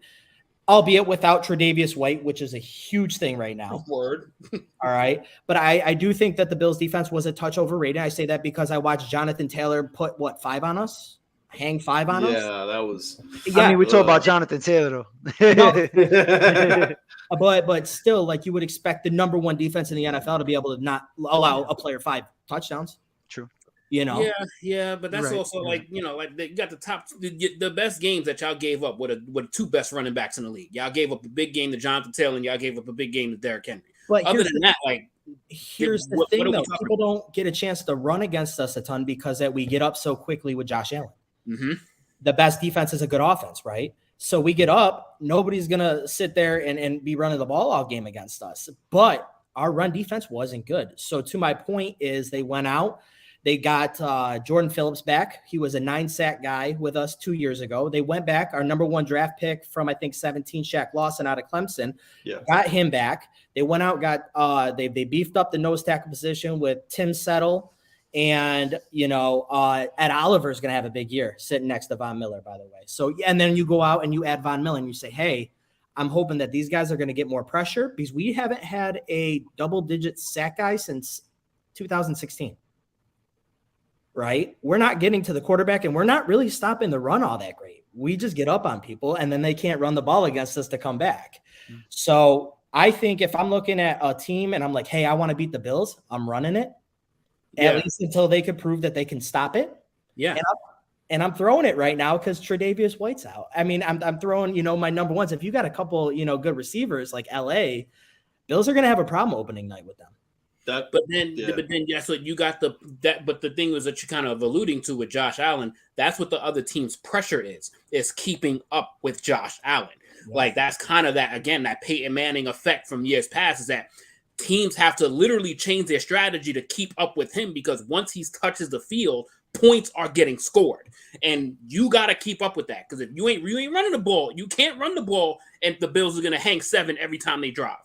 Albeit without Tre'Davious White, which is a huge thing right now. Word. All right. But I do think that the Bills defense was a touch overrated. I say that because I watched Jonathan Taylor put 5 on us? Hang 5 on us? Yeah, that was. Yeah. I mean, we talk about Jonathan Taylor though. But still, like you would expect the number one defense in the NFL to be able to not allow a player 5 touchdowns. True. Yeah, but that's Right. also like they got the best games that y'all gave up with the 2 best running backs in the league. Y'all gave up a big game to Jonathan Taylor, and y'all gave up a big game to Derrick Henry. But Other than that, like here's the what thing, are we though. talking People don't get a chance to run against us a ton because that we get up so quickly with Josh Allen. Mm-hmm. The best defense is a good offense, right? So we get up, nobody's going to sit there and be running the ball all game against us. But our run defense wasn't good. So to my point is they went out. They got Jordan Phillips back. He was a 9-sack guy with us 2 years ago. They went back. Our number 1 draft pick from, I think, 17, Shaq Lawson out of Clemson. Yeah. Got him back. They went out, they beefed up the nose tackle position with Tim Settle. And, Ed Oliver is going to have a big year sitting next to Von Miller, by the way. So, and then you go out and you add Von Miller and you say, hey, I'm hoping that these guys are going to get more pressure because we haven't had a double-digit sack guy since 2016. Right? We're not getting to the quarterback and we're not really stopping the run all that great. We just get up on people and then they can't run the ball against us to come back. Mm-hmm. So I think if I'm looking at a team and I'm like, hey, I want to beat the Bills, I'm running it at least until they could prove that they can stop it. Yeah. And I'm throwing it right now because Tre'Davious White's out. I mean, I'm throwing, my number ones. If you got a couple, good receivers like LA, Bills are going to have a problem opening night with them. But then, so you got but the thing was that you kind of alluding to with Josh Allen, that's what the other team's pressure is keeping up with Josh Allen. Yeah. Like that's kind of that Peyton Manning effect from years past is that teams have to literally change their strategy to keep up with him because once he touches the field, points are getting scored. And you got to keep up with that because if you ain't running the ball, you can't run the ball and the Bills are going to hang 7 every time they drive.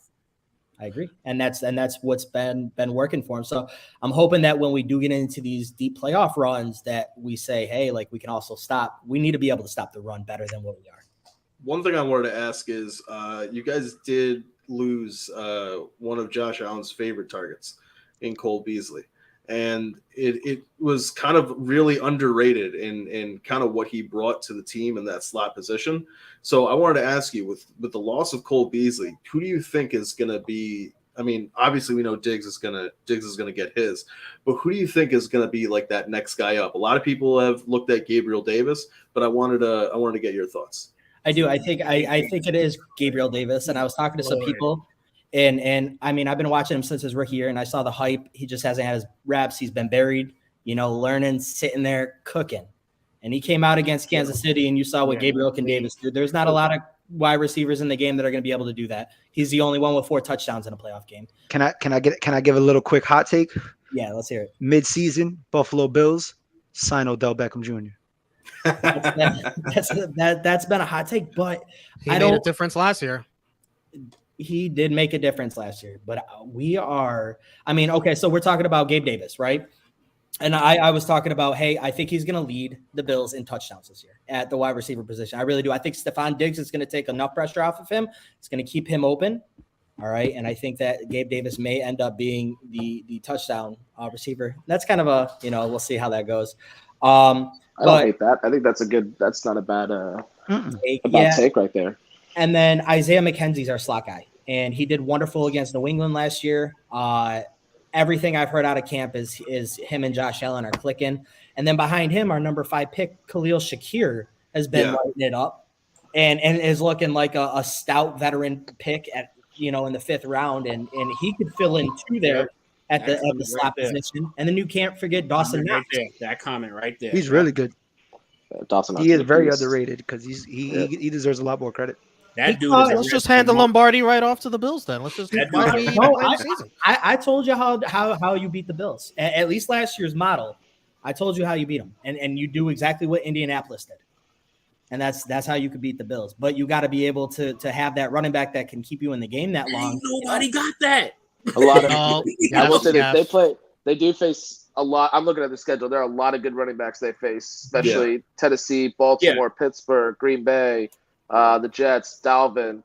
I agree. And that's what's been working for him. So I'm hoping that when we do get into these deep playoff runs that we say, hey, like we can also we need to be able to stop the run better than what we are. One thing I wanted to ask is you guys did lose one of Josh Allen's favorite targets in Cole Beasley. And it was kind of really underrated in kind of what he brought to the team in that slot position. So I wanted to ask you, with the loss of Cole Beasley, who do you think is going to be? I mean, obviously we know Diggs is going to get his, but who do you think is going to be like that next guy up? A lot of people have looked at Gabriel Davis, but I wanted to get your thoughts. I do. I think it is Gabriel Davis, and I was talking to some people. And I mean, I've been watching him since his rookie year, and I saw the hype. He just hasn't had his reps. He's been buried, learning, sitting there, cooking. And he came out against Kansas City, and you saw what Gabriel Davis did. There's not a lot of wide receivers in the game that are going to be able to do that. He's the only one with 4 touchdowns in a playoff game. Can I give a little quick hot take? Yeah, let's hear it. Mid-season, Buffalo Bills sign Odell Beckham Jr. That's been a hot take, but he made a difference last year. He did make a difference last year, but so we're talking about Gabe Davis, right? And I was talking about, hey, I think he's going to lead the Bills in touchdowns this year at the wide receiver position. I really do. I think Stephon Diggs is going to take enough pressure off of him. It's going to keep him open. All right. And I think that Gabe Davis may end up being the touchdown receiver. That's kind of we'll see how that goes. I don't hate that. I think that's not a bad take right there. And then Isaiah McKenzie's our slot guy, and he did wonderful against New England last year. Everything I've heard out of camp is him and Josh Allen are clicking. And then behind him, our number 5 pick, Khalil Shakir, has been lighting it up and is looking like a stout veteran pick in the 5th round. And he could fill in too there at the slot position. And then you can't forget Dawson Knox. That comment right there. He's really good. Dawson Knox. He is very underrated because he deserves a lot more credit. That dude let's just hand the Lombardi right off to the Bills then. Let's just I told you how you beat the Bills. At least last year's model, I told you how you beat them. And you do exactly what Indianapolis did. And that's how you could beat the Bills. But you got to be able to have that running back that can keep you in the game that long. Nobody got that. A lot of they do face a lot. I'm looking at the schedule. There are a lot of good running backs they face, especially Tennessee, Baltimore, Pittsburgh, Green Bay, the Jets, Dalvin,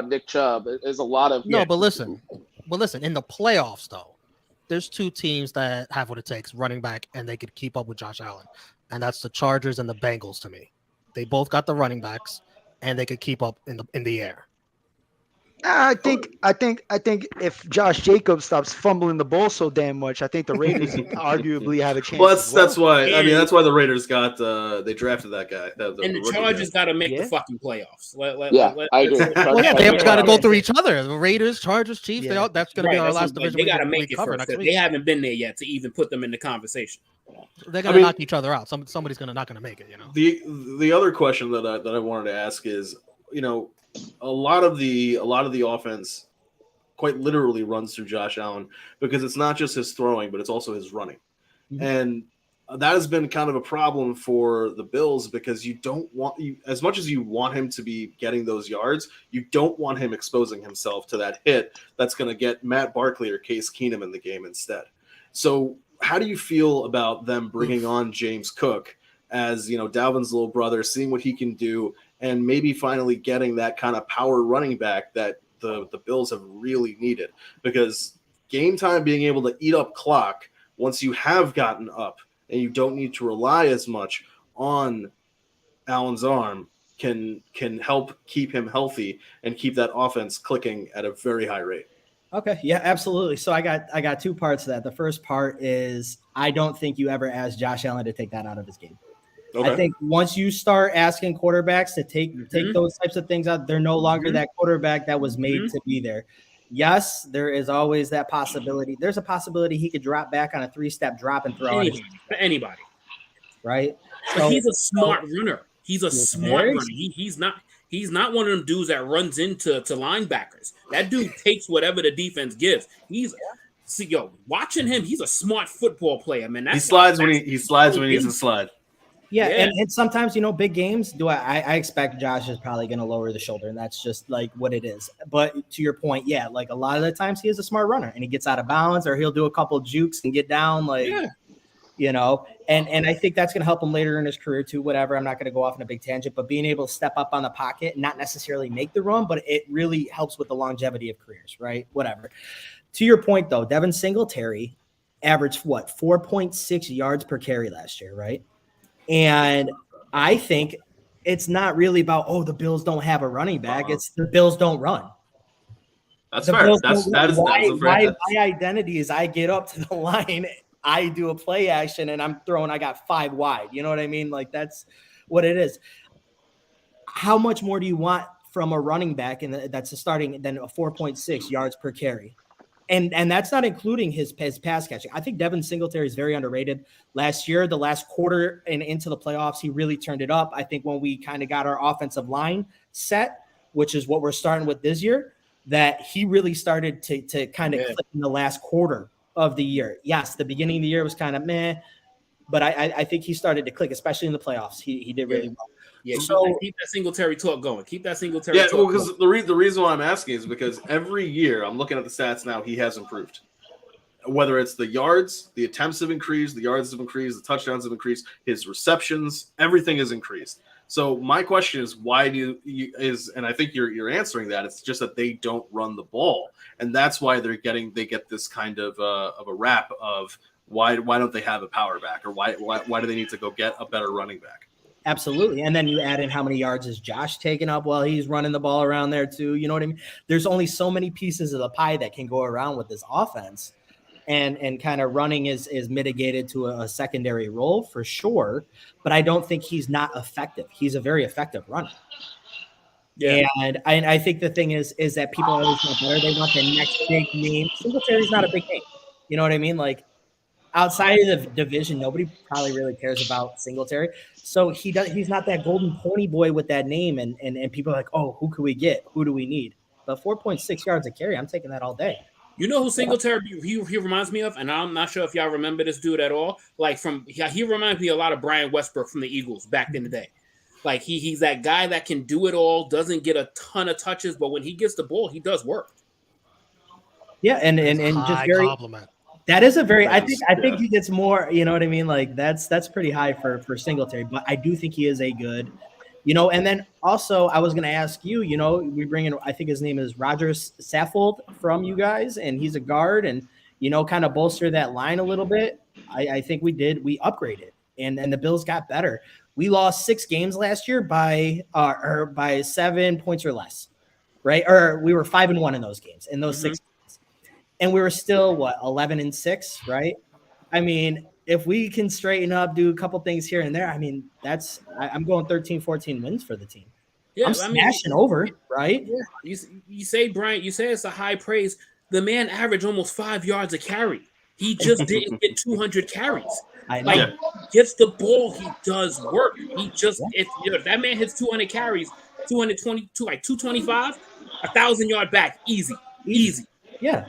Nick Chubb. There's a lot of But listen, in the playoffs though, there's 2 teams that have what it takes, running back, and they could keep up with Josh Allen. And that's the Chargers and the Bengals to me. They both got the running backs, and they could keep up in the air. I think if Josh Jacobs stops fumbling the ball so damn much, I think the Raiders arguably have a chance. Well, that's why. I mean, that's why the Raiders got they drafted that guy. And the Chargers got to make the fucking playoffs. I agree. They got to go through each other. The Raiders, Chargers, Chiefs. That's going to be our last division. They got to make it first. They haven't been there yet to even put them in the conversation. They're going to knock each other out. Somebody's not going to make it. The other question that I wanted to ask is, a lot of the offense quite literally runs through Josh Allen because it's not just his throwing, but it's also his running. Mm-hmm. And that has been kind of a problem for the Bills because you don't want as much as you want him to be getting those yards, you don't want him exposing himself to that hit that's going to get Matt Barkley or Case Keenum in the game instead. So how do you feel about them bringing on James Cook as, Dalvin's little brother, seeing what he can do, and maybe finally getting that kind of power running back that the Bills have really needed? Because game time, being able to eat up clock once you have gotten up and you don't need to rely as much on Allen's arm can help keep him healthy and keep that offense clicking at a very high rate. Okay. Yeah, absolutely. So I got 2 parts to that. The first part is I don't think you ever asked Josh Allen to take that out of his game. Okay. I think once you start asking quarterbacks to take those types of things out, they're no longer that quarterback that was made to be there. Yes, there is always that possibility. There's a possibility he could drop back on a 3-step drop and throw anybody. Right? But he's a smart runner. He's a smart runner. He's not one of them dudes that runs into linebackers. That dude takes whatever the defense gives. Watching him, he's a smart football player, man. He slides when he needs to slide. Yeah. And sometimes, big games, I expect Josh is probably going to lower the shoulder, and that's just like what it is. But to your point, like a lot of the times he is a smart runner, and he gets out of bounds, or he'll do a couple of jukes and get down, and I think that's going to help him later in his career too, whatever. I'm not going to go off on a big tangent, but being able to step up on the pocket, not necessarily make the run, but it really helps with the longevity of careers, right? Whatever. To your point, though, Devin Singletary averaged 4.6 yards per carry last year, right? And I think it's not really about, the Bills don't have a running back. It's the Bills don't run. That's fair. My identity is I get up to the line, I do a play action, and I'm throwing. I got 5 wide. You know what I mean? Like that's what it is. How much more do you want from a running back, and that's a starting than a 4.6 yards per carry? And that's not including his pass catching. I think Devin Singletary is very underrated. Last year, the last quarter and into the playoffs, he really turned it up. I think when we kind of got our offensive line set, which is what we're starting with this year, that he really started to kind of click in the last quarter of the year. Yes, the beginning of the year was kind of meh, but I think he started to click, especially in the playoffs. He did really well. Yeah, so keep that Singletary talk going. Keep that Singletary talk going. Because the reason why I'm asking is because every year I'm looking at the stats now, he has improved. whether it's the yards, the attempts have increased, the yards have increased, the touchdowns have increased, his receptions, everything has increased. So my question is, why and I think you're answering that. It's just that they don't run the ball, and that's why they get this kind of a rap of why don't they have a power back, or why do they need to go get a better running back? Absolutely. And then you add in how many yards is Josh taking up while he's running the ball around there too. You know what I mean? There's only so many pieces of the pie that can go around with this offense. And kind of running is mitigated to a secondary role for sure. But I don't think he's not effective. He's a very effective runner. Yeah. And I think the thing is that people always want better. They want the next big name. Singletary's not a big name. You know what I mean? Like, outside of the division, nobody probably really cares about Singletary. So he's not that golden pony boy with that name. And people are like, oh, who could we get? Who do we need? But 4.6 yards a carry, I'm taking that all day. You know who Singletary he reminds me of? And I'm not sure if y'all remember this dude at all. Like he reminds me a lot of Brian Westbrook from the Eagles back in the day. Like he's that guy that can do it all, doesn't get a ton of touches, but when he gets the ball, he does work. Yeah, and just very compliment. That is a very I think he gets more, you know what I mean? Like that's pretty high for Singletary, but I do think he is a good, you know, and then also I was going to ask you, you know, we bring in, I think his name is Rogers Saffold from you guys, and he's a guard, and, you know, kind of bolster that line a little bit. I think we upgraded, and the Bills got better. We lost 6 games last year by 7 points or less, right? Or we were 5-1 in those games, in those 6 games. And we were still 11-6, right? I mean, if we can straighten up, do a couple things here and there, I mean, I'm going 13, 14 wins for the team. Yeah, I'm smashing over, right? Yeah. You say, Brian, you say it's a high praise. The man averaged almost 5 yards a carry. He just didn't get 200 carries. I know. Like, gets the ball, he does work. He just, if that man hits 200 carries, 222, like 225, 1,000-yard back, easy. Yeah.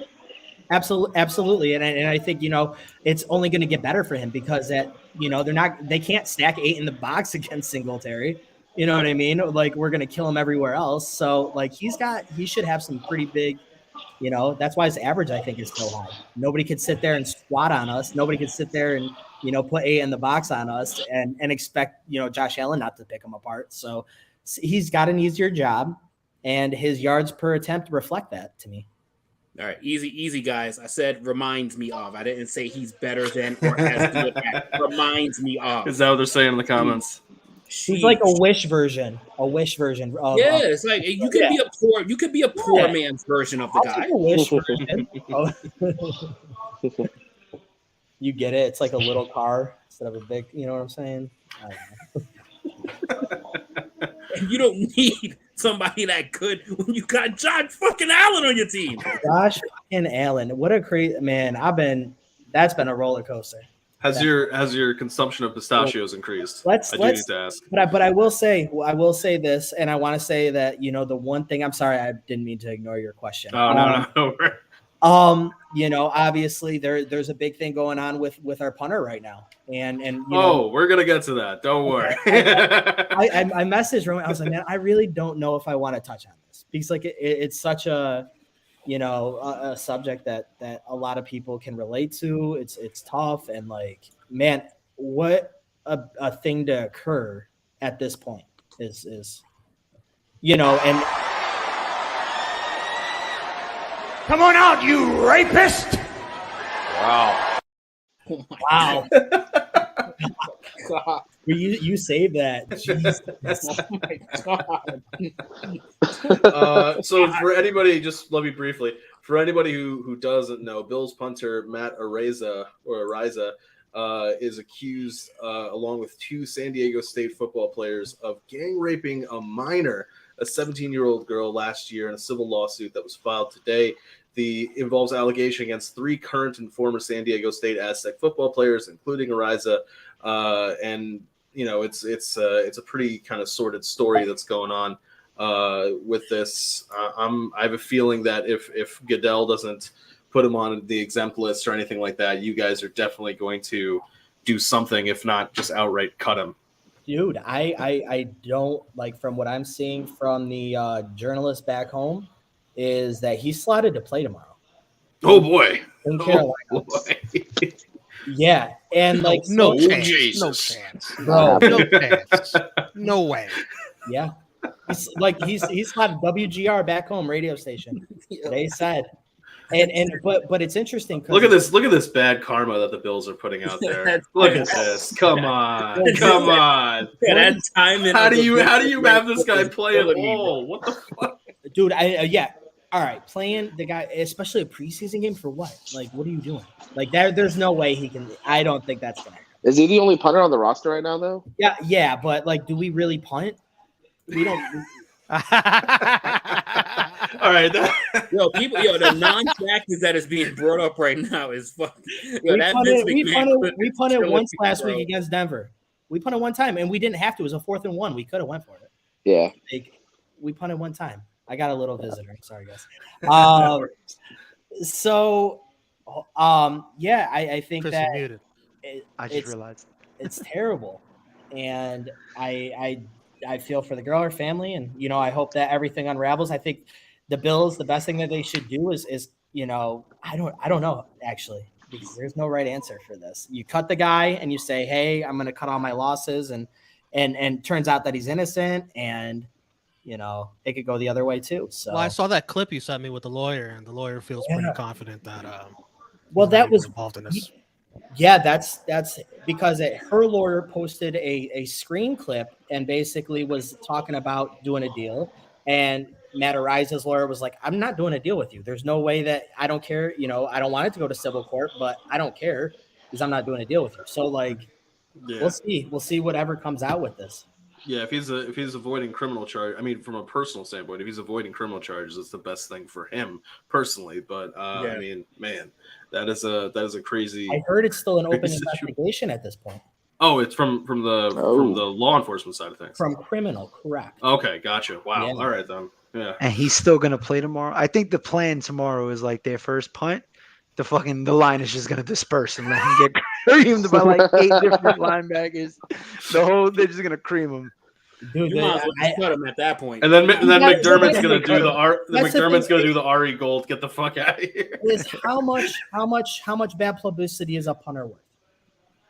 Absolutely. And I think, you know, it's only going to get better for him because they can't stack 8 in the box against Singletary. You know what I mean? Like, we're going to kill him everywhere else. So like he should have some pretty big, you know, that's why his average, I think, is so high. Nobody could sit there and squat on us. Nobody could sit there and, you know, put 8 in the box on us and expect, you know, Josh Allen not to pick him apart. So he's got an easier job, and his yards per attempt reflect that to me. All right, easy, guys. I said reminds me of. I didn't say he's better than or as good at. Reminds me of. Is that what they're saying in the comments? He's like a wish version. Of, it's like you could be a poor man's version of the guy. A wish version. You get it? It's like a little car instead of a big. You know what I'm saying? I don't know. You don't need somebody that good when you got Josh fucking Allen on your team. Josh fucking Allen. What a crazy man. That's been a roller coaster. Has your consumption of pistachios increased? I do need to ask. But I will say this, and I want to say that, you know, the one thing, I'm sorry, I didn't mean to ignore your question. Oh, no. You know, obviously there's a big thing going on with our punter right now. And you know, we're gonna get to that. Don't worry. I messaged Romeo. I was like, man, I really don't know if I want to touch on this because like it's such a, you know, a subject that a lot of people can relate to. It's tough, and like, man, what a thing to occur at this point is, you know, and come on out, you rapist! Wow. Wow. God. You saved that. Jesus. Oh my God. So for anybody, just let me briefly, for anybody who doesn't know, Bills punter Matt Araiza is accused, along with 2 San Diego State football players, of gang raping a minor, a 17-year-old girl, last year in a civil lawsuit that was filed today. Involves allegation against 3 current and former San Diego State Aztec football players, including Araiza, and you know it's a pretty kind of sordid story that's going on with this. I have a feeling that if Goodell doesn't put him on the exempt list or anything like that, you guys are definitely going to do something, if not just outright cut him. Dude, I don't like, from what I'm seeing from the journalists back home, is that he's slotted to play tomorrow. Oh boy. in Carolina. Yeah, and like no so- chance, Jesus. no chance, bro. no chance, no way. Yeah, he's got a WGR back home radio station. They said, but it's interesting. Look at this bad karma that the Bills are putting out there. Look at this. Come on. Come on. Yeah, that timing. How of do the you Bills have this guy is play at quality, all? What the fuck? dude. All right, playing the guy, especially a preseason game for what? Like, what are you doing? Like, there's no way he can. I don't think that's gonna happen. Is he the only punter on the roster right now, though? Yeah, but like, do we really punt? We don't. All right. The non-factors that is being brought up right now is fucking. We punted once last week against Denver. We punted one time, and we didn't have to. It was a 4th and 1. We could have went for it. Yeah. Like, we punted one time. I got a little visitor. Sorry, guys. I think Chris, that you're muted. I just realized. it's terrible, and I feel for the girl, her family, and I hope that everything unravels. I think the Bills, the best thing that they should do is I don't know actually, because there's no right answer for this. You cut the guy and you say, hey, I'm going to cut all my losses, and turns out that he's innocent, and it could go the other way too. So Well, I saw that clip you sent me with the lawyer, and the lawyer feels pretty confident that. that was involved in this. Yeah, that's because her lawyer posted a screen clip and basically was talking about doing a deal, and Matt Ariza's lawyer was like, I'm not doing a deal with you. There's no way that I don't care. I don't want it to go to civil court, but I don't care because I'm not doing a deal with you. So we'll see whatever comes out with this. Yeah, if he's avoiding criminal charge, I mean, from a personal standpoint, if he's avoiding criminal charges, it's the best thing for him personally. But I mean, man, that is a crazy. I heard it's still an open investigation at this point. Oh, it's from the law enforcement side of things. From criminal, correct? Okay, gotcha. Wow. Yeah. All right then. Yeah. And he's still gonna play tomorrow. I think the plan tomorrow is like their first punt. The line is just gonna disperse and let him get creamed by like 8 different linebackers. They're just gonna cream him. Dude, You might as well just cut him at that point. And then McDermott's that's gonna the do thing. McDermott's gonna do the Ari Gold. Get the fuck out of here. Is how much bad publicity is a punter worth?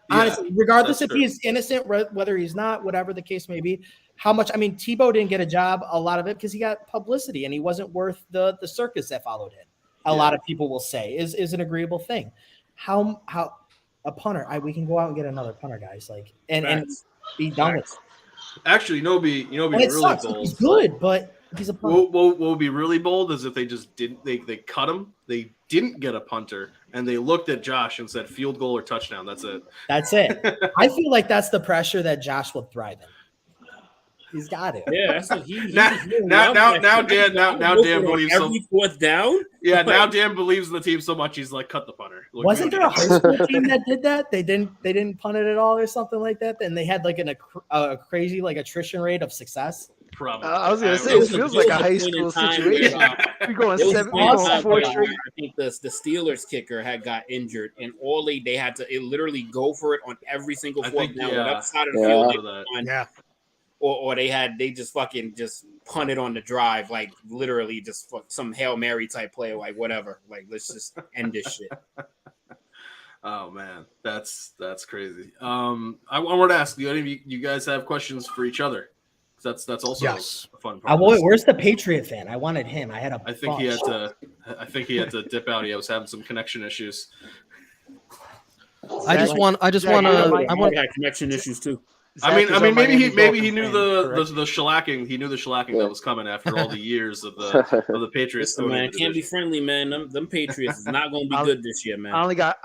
Yeah, Honestly, regardless that's if he's innocent, whether he's not, whatever the case may be, how much? I mean, Tebow didn't get a job, a lot of it because he got publicity, and he wasn't worth the circus that followed it. A lot of people will say is an agreeable thing. How a punter? We can go out and get another punter, guys. And be done with it. Actually, you know, be And really it sucks. bold. He's good, but he's a punter. What would be really bold is if they just didn't. They cut him. They didn't get a punter, and they looked at Josh and said field goal or touchdown. That's it. That's it. I feel like that's the pressure that Josh will thrive in. He's got it. Yeah, that's what Now Dan believes every 4th down. Yeah, now Dan believes in the team so much he's like, cut the punter. Look, Wasn't there a high school team that did that? They didn't punt it at all or something like that, and they had like a crazy attrition rate of success. Probably. I was gonna say it feels like a high school situation. We're going 4 straight. I think the Steelers kicker had got injured, and all they had to literally go for it on every single 4th down. Whatever side of the field or they just fucking just punted on the drive, like literally just some Hail Mary type play, like whatever. Like let's just end this shit. Oh man, that's crazy. I wanted to ask, do any of you guys have questions for each other? That's also a fun part. Where's the Patriot fan? I wanted him. I think he had to dip out. He was having some connection issues. I want had connection issues too. I mean, maybe he knew the shellacking. He knew the shellacking that was coming after all the years of the Patriots. Listen, man, can't be friendly, man. Them Patriots is not going to be good this year, man. I only got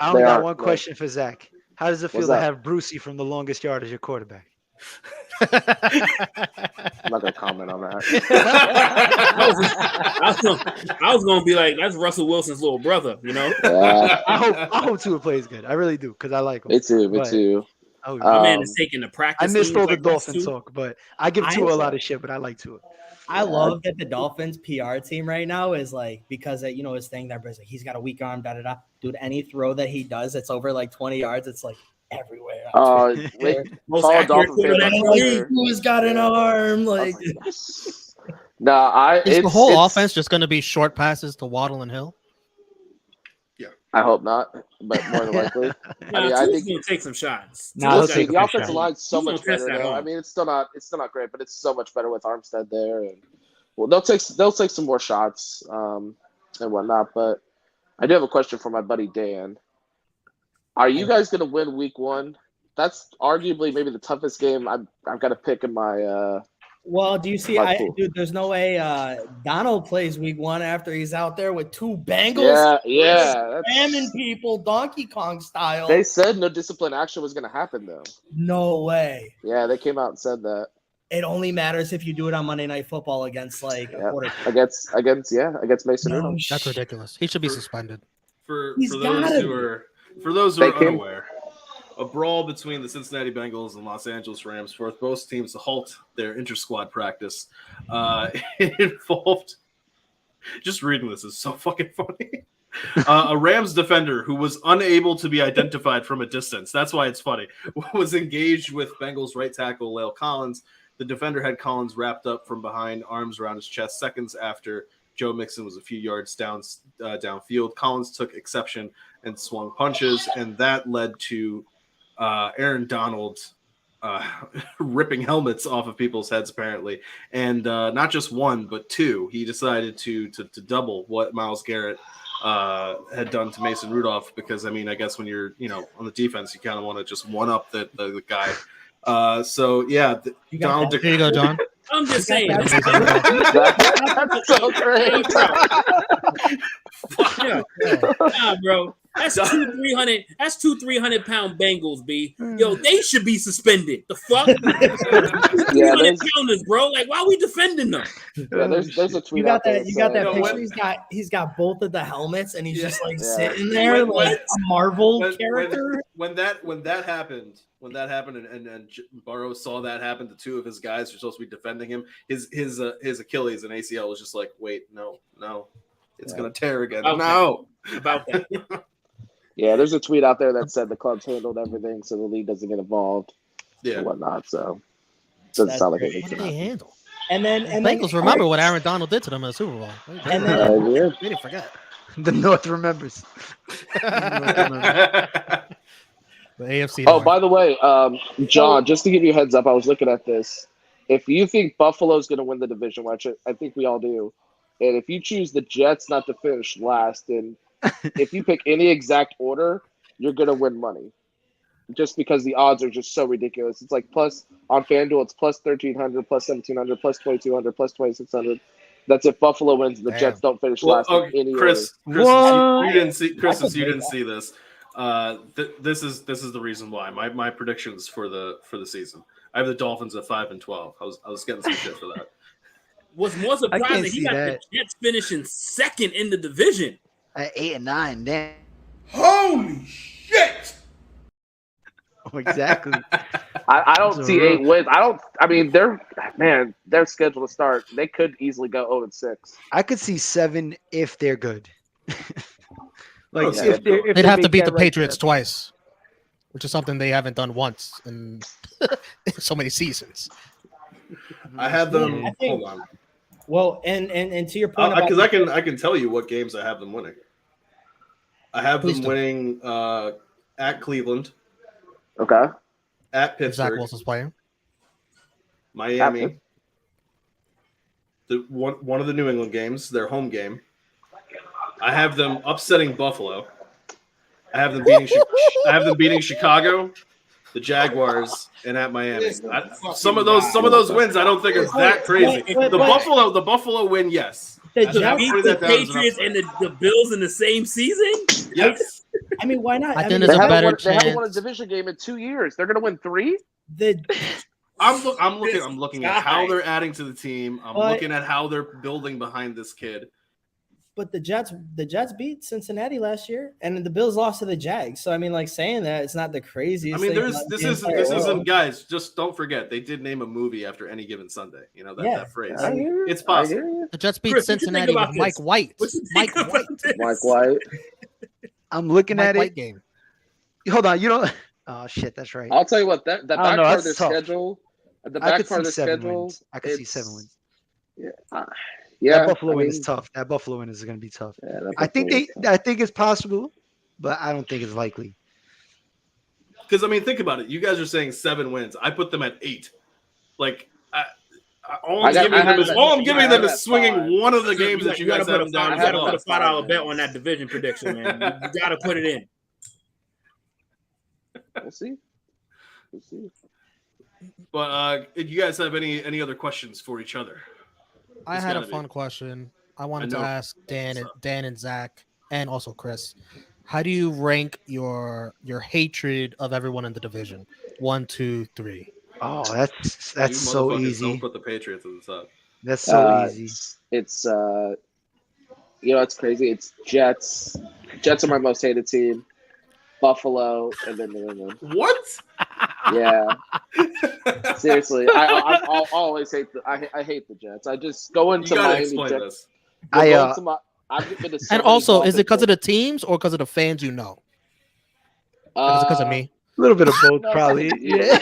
one question for Zach. How does it feel to have Brucey from the longest yard as your quarterback? I'm not gonna comment on that. I was gonna be like, that's Russell Wilson's little brother, you know. Yeah. I hope Tua plays good. I really do because I like him. Me too. Oh, my man is taking the practice. I missed all the Dolphins talk, but I give Tua a lot of shit, but I like Tua. I love that the Dolphins PR team right now is like, because his thing that like, he's got a weak arm, Dude, any throw that he does, it's over like 20 yards. It's like everywhere. Most accurate who's got an arm? Like, is the whole offense just going to be short passes to Waddle and Hill? Yeah, I hope not, but more than likely. I think he'll take some shots. The offensive line's so much test better that though. home. I mean, it's still not great, but it's so much better with Armstead there, and they'll take some more shots and whatnot. But I do have a question for my buddy Dan. Are you guys going to win Week 1? That's arguably maybe the toughest game I've got to pick in my. Well, do you see? Dude, there's no way Donald plays Week 1 after he's out there with 2 Bengals. Yeah, spamming people Donkey Kong style. They said no discipline action was going to happen though. No way. Yeah, they came out and said that. It only matters if you do it on Monday Night Football against a quarterback. Against Mason Rudolph. That's ridiculous. He should be suspended. For those who are unaware. A brawl between the Cincinnati Bengals and Los Angeles Rams forced both teams to halt their inter-squad practice. It involved, just reading this is so fucking funny, a Rams defender who was unable to be identified from a distance, that's why it's funny, was engaged with Bengals right tackle La'el Collins. The defender had Collins wrapped up from behind, arms around his chest, seconds after Joe Mixon was a few yards downfield. Collins took exception and swung punches, and that led to Aaron Donald ripping helmets off of people's heads, apparently. And not just one, but 2. He decided to double what Myles Garrett had done to Mason Rudolph, because, I mean, I guess when you're, on the defense, you kind of want to just one-up the guy. So, yeah, Donald. Here you go, John. I'm just saying. That's so great. Nah, bro. That's 300. That's 300-pound Bengals, B. Yo, they should be suspended. The fuck? 300 pounders, bro. Like, why are we defending them? Yeah, there's a tweet. You got that picture. He's got both of the helmets, and he's just like sitting there like a Marvel character. When that happened, and Burrow saw that happen to 2 of his guys who are supposed to be defending him, his Achilles and ACL was just like, wait, no, it's gonna tear again. No, about that. Yeah, there's a tweet out there that said the club's handled everything, so the league doesn't get involved, and whatnot. So it doesn't sound like what did they handle? And Bengals remember what Aaron Donald did to them in the Super Bowl. And then they didn't forget. The North remembers. The AFC. Oh, by the way, John, just to give you a heads up, I was looking at this. If you think Buffalo's going to win the division, which I think we all do, and if you choose the Jets not to finish last, and if you pick any exact order, you're going to win money. Just because the odds are just so ridiculous. It's like plus on FanDuel, it's plus 1,300, plus 1,700, plus 2,200, plus 2,600. That's if Buffalo wins and the Jets don't finish last. Chris, you didn't see this. This is the reason why my predictions for the season. I have the Dolphins at 5-12. I was getting some shit for that. What's more surprising, he got the Jets finishing second in the division at 8 and 9. Damn. Holy shit! Oh, exactly. I don't see 8 wins. I mean, they're scheduled to start. They could easily go 0-6. I could see 7 if they're good. If they'd have to beat the Patriots twice, which is something they haven't done once in so many seasons. I have them. Hold on. Well, and to your point, because I can tell you what games I have them winning. I have them winning at Cleveland. Okay. At Pittsburgh. Zach Wilson's playing. Miami. One of the New England games, their home game. I have them upsetting Buffalo. I have them beating Chicago, the Jaguars, and at Miami. Some of those wins I don't think are that crazy. The Buffalo win, yes. Beat the Patriots and the Bills in the same season? Yes. I mean, why not? I think there's a better chance. They haven't won a division game in 2 years. They're going to win 3? I'm looking at how they're adding to the team. I'm looking at how they're building behind this kid. But the Jets beat Cincinnati last year, and the Bills lost to the Jags. So I mean, like saying that, it's not the craziest. I mean, this isn't guys. Just don't forget they did name a movie after Any Given Sunday. You know that phrase. It's possible. The Jets beat Cincinnati with Mike White. Mike White. I'm looking at it. Game. Hold on, you don't. Oh shit, that's right. I'll tell you what. That back part of their schedule. The back part of their schedule. I could see 7 wins. Yeah. That Buffalo win is tough. That Buffalo win is going to be tough. Yeah, I think it's possible. but I don't think it's likely. Because I mean, think about it. You guys are saying 7 wins. I put them at 8. Like, all I'm giving them is swinging 5. one of the games that you guys have down. You got to put a $5 bet on that division prediction, man. You got to put it in. We'll see. But you guys have any other questions for each other? I had a fun question. I wanted to ask Dan and Zach, and also Chris. How do you rank your hatred of everyone in the division? 1, 2, 3. Oh, that's so easy. Don't put the Patriots at the top. That's so easy. It's it's crazy. It's Jets. Jets are my most hated team. Buffalo and then New England. What? Yeah. Seriously, I'll always hate I hate the Jets. I just go into Miami. Jets. I've been to so and many also, Dolphins is it because of the teams or because of the fans you know? Is it because of me? A little bit of both, probably. Yeah.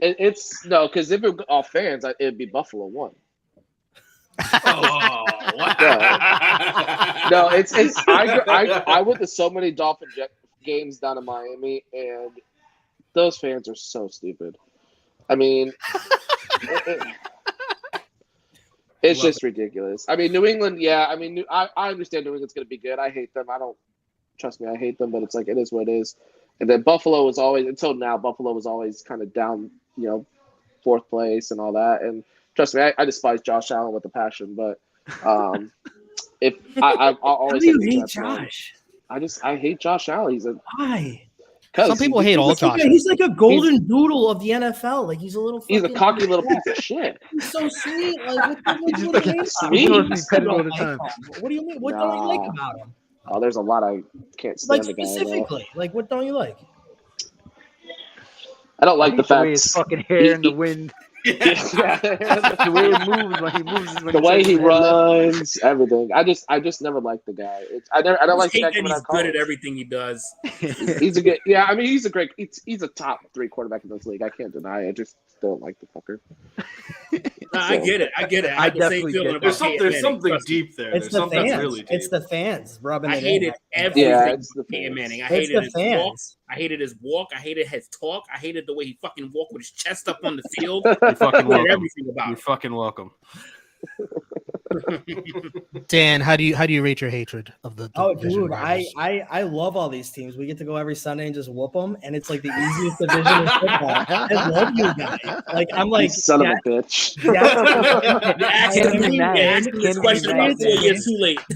It's no, because if it were all fans, it'd be Buffalo 1. Oh, what? No, it's I went to so many Dolphin games down in Miami, and those fans are so stupid. I mean, it's just ridiculous. I mean, New England, yeah. I mean, I understand New England's going to be good. I hate them. Trust me, I hate them, but it's like it is what it is. And then Buffalo was always, until now, Buffalo was always kind of down, 4th place and all that. And trust me, I despise Josh Allen with a passion, but I'll always hate Josh. I hate Josh Allen. Why? Some people hate all Josh. He's like a golden doodle of the NFL. Like he's a little. He's a cocky little piece of shit. He's so sweet. Like what do you mean? What don't you like about him? Oh, there's a lot I can't stand. Like specifically, like what don't you like? I don't like the fact his fucking hair in the wind. The way it moves when he moves. The way he runs, everything. I just never liked the guy. I don't like the guy. He's good at everything he does. He's a good. Yeah, I mean, he's a great. He's a top 3 quarterback in this league. I can't deny it. I just don't like the fucker. No, I get it. I definitely get it. There's something deep there. It's the fans. Really deep. It's the fans rubbing it in. I hated everything. Yeah, it's the Peyton Manning. I hated his walk. I hated his walk. I hated his talk. I hated the way he fucking walked with his chest up on the field. You're fucking welcome. Everything about You're fucking welcome. Dan, how do you rate your hatred of the dude, I love all these teams. We get to go every Sunday and just whoop them, and it's like the easiest division in football. I love you guys. Like I'm like, son of a bitch.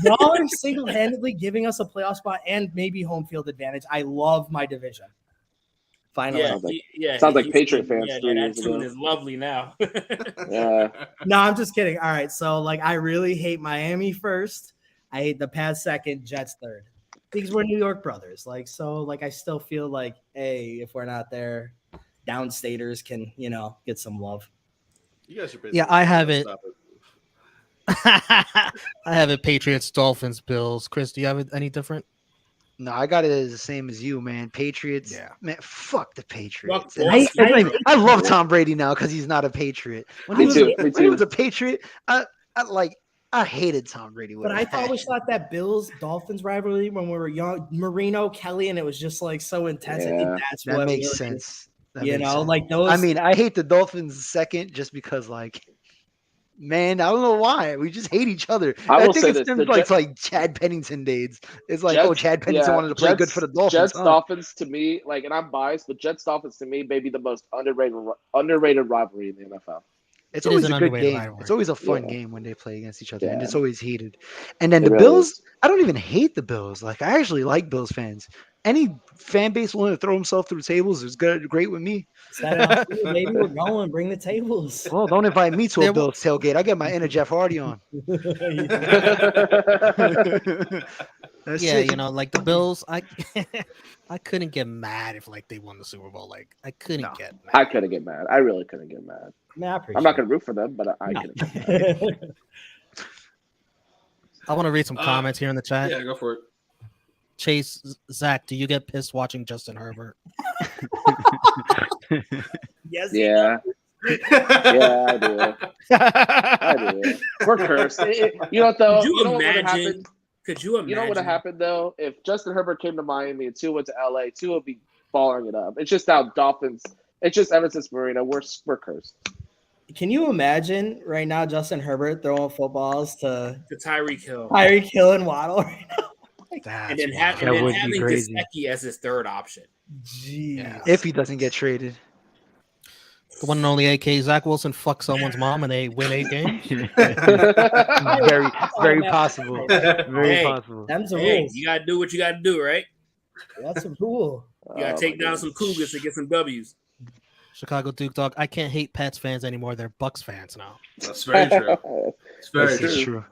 Y'all are single-handedly giving us a playoff spot and maybe home field advantage. I love my division. Finally, sounds like Patriot fans. Yeah, that tune is lovely now. Yeah. No, I'm just kidding. All right, so like I really hate Miami first. I hate the Pats second, Jets third, because we're New York brothers. Like so, like I still feel like, hey, if we're not there, downstaters can get some love. You guys are basically I have it. I have it. Patriots, Dolphins, Bills. Chris, do you have it any different? No, I got it as the same as you, man. Patriots, man. Fuck the Patriots. I love Tom Brady now because he's not a Patriot. When he was a Patriot, I hated Tom Brady. But I always thought that Bills Dolphins rivalry when we were young, Marino, Kelly, and it was just like so intense. Yeah. I think that's that what makes sense. Like those. I mean, I hate the Dolphins second just because man, I don't know why. We just hate each other. I think it's like Chad Pennington days. It's like, Chad Pennington wanted to play good for the Dolphins. Jets Dolphins to me, and I'm biased, but Jets Dolphins to me may be the most underrated rivalry in the NFL. It's always a good game. Rivalry. It's always a fun game when they play against each other, and it's always heated. And then the Bills, I don't even hate the Bills. I actually like Bills fans. Any fan base willing to throw himself through tables is great with me. Maybe we're going. Bring the tables. Well, don't invite me to a Bills tailgate. I get my inner Jeff Hardy on. Like the Bills, I couldn't get mad if they won the Super Bowl. I couldn't get mad. I couldn't get mad. I really couldn't get mad. I'm not going to root for them, but I couldn't get mad. I want to read some comments here in the chat. Yeah, go for it. Chase, Zach, do you get pissed watching Justin Herbert? Yes. Yeah. Yeah, I do. We're cursed. You know what though? Could you imagine Could you imagine? You know what would have happened though if Justin Herbert came to Miami and Tua went to LA? Tua would be balling it up. It's just how Dolphins. It's just ever since Marino, we're cursed. Can you imagine right now Justin Herbert throwing footballs to Tyreek Hill, and Waddle right now? and then having Gesicki as his third option. Jeez. Yeah. If he doesn't get traded. The one and only AK Zach Wilson fuck someone's mom and they win 8 games. very possible. Very possible. Them's the Hey, rules. you gotta do what you gotta do, right? That's a rule. You gotta take down some Cougars to get some W's. Chicago Duke Dog. I can't hate Pats fans anymore. They're Bucks fans now. That's very true. It's very This true. is true.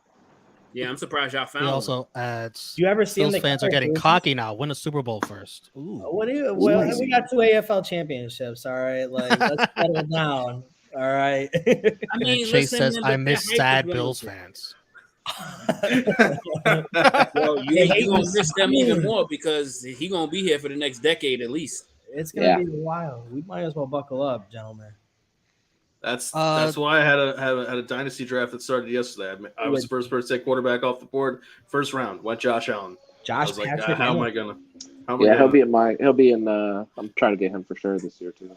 Yeah, I'm surprised y'all He found. also adds. You ever seen Those the fans are getting cocky now. Win a Super Bowl first. Ooh. What do you? Well, we got 2 AFL championships. All right, like let's settle down. All right. I mean, Chase says, man, "I the miss hype sad is Bills going fans." Well, you gonna miss them even more because he gonna be here for the next decade at least. It's gonna be wild. We might as well buckle up, gentlemen. That's why I had a dynasty draft that started yesterday. I was the first person to take quarterback off the board. First round went Josh Allen. I was like, how am I gonna? He'll be in my. He'll be in. I'm trying to get him for sure this year too.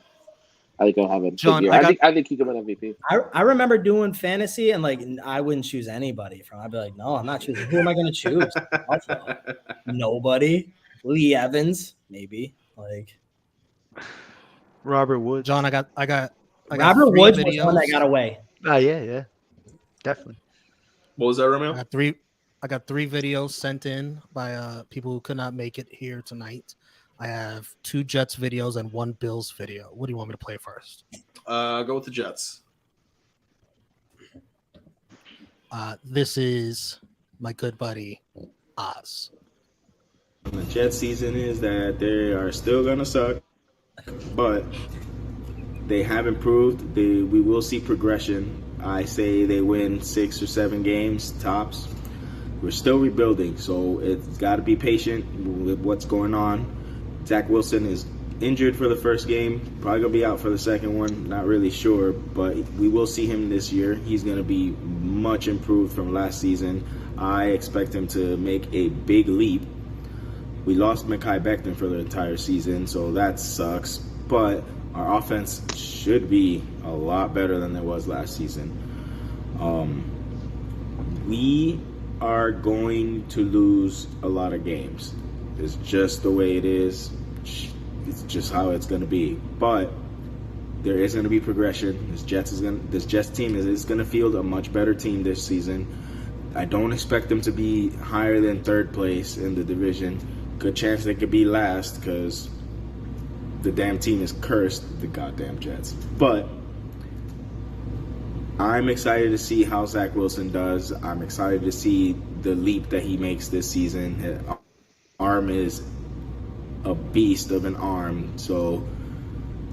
I think he'll have a John, good year. I think he could win MVP. I remember doing fantasy and like I wouldn't choose anybody from. I'd be like, no, I'm not choosing. Who am I going to choose? Nobody. Lee Evans, maybe. Like Robert Woods. John, I got Robert 3 Woods videos. was one that got away. Oh yeah, definitely. What was that, Romeo? I got 3 videos sent in by people who could not make it here tonight. I have 2 Jets videos and 1 Bills video. What do you want me to play first? Go with the Jets. This is my good buddy Oz. The Jets season is that they are still gonna suck, but they have improved. We will see progression. I say they win 6 or 7 games tops. We're still rebuilding, so it's got to be patient with what's going on. Zach Wilson is injured for the first game, probably going to be out for the second one, not really sure, but we will see him this year. He's going to be much improved from last season. I expect him to make a big leap. We lost Mekhi Becton for the entire season, so that sucks, but our offense should be a lot better than it was last season. We are going to lose a lot of games. It's just the way it is. It's just how it's going to be. But there is going to be progression. This Jets team is going to field a much better team this season. I don't expect them to be higher than 3rd place in the division. Good chance they could be last because the damn team is cursed, the goddamn Jets. But I'm excited to see how Zach Wilson does. I'm excited to see the leap that he makes this season. His arm is a beast of an arm. So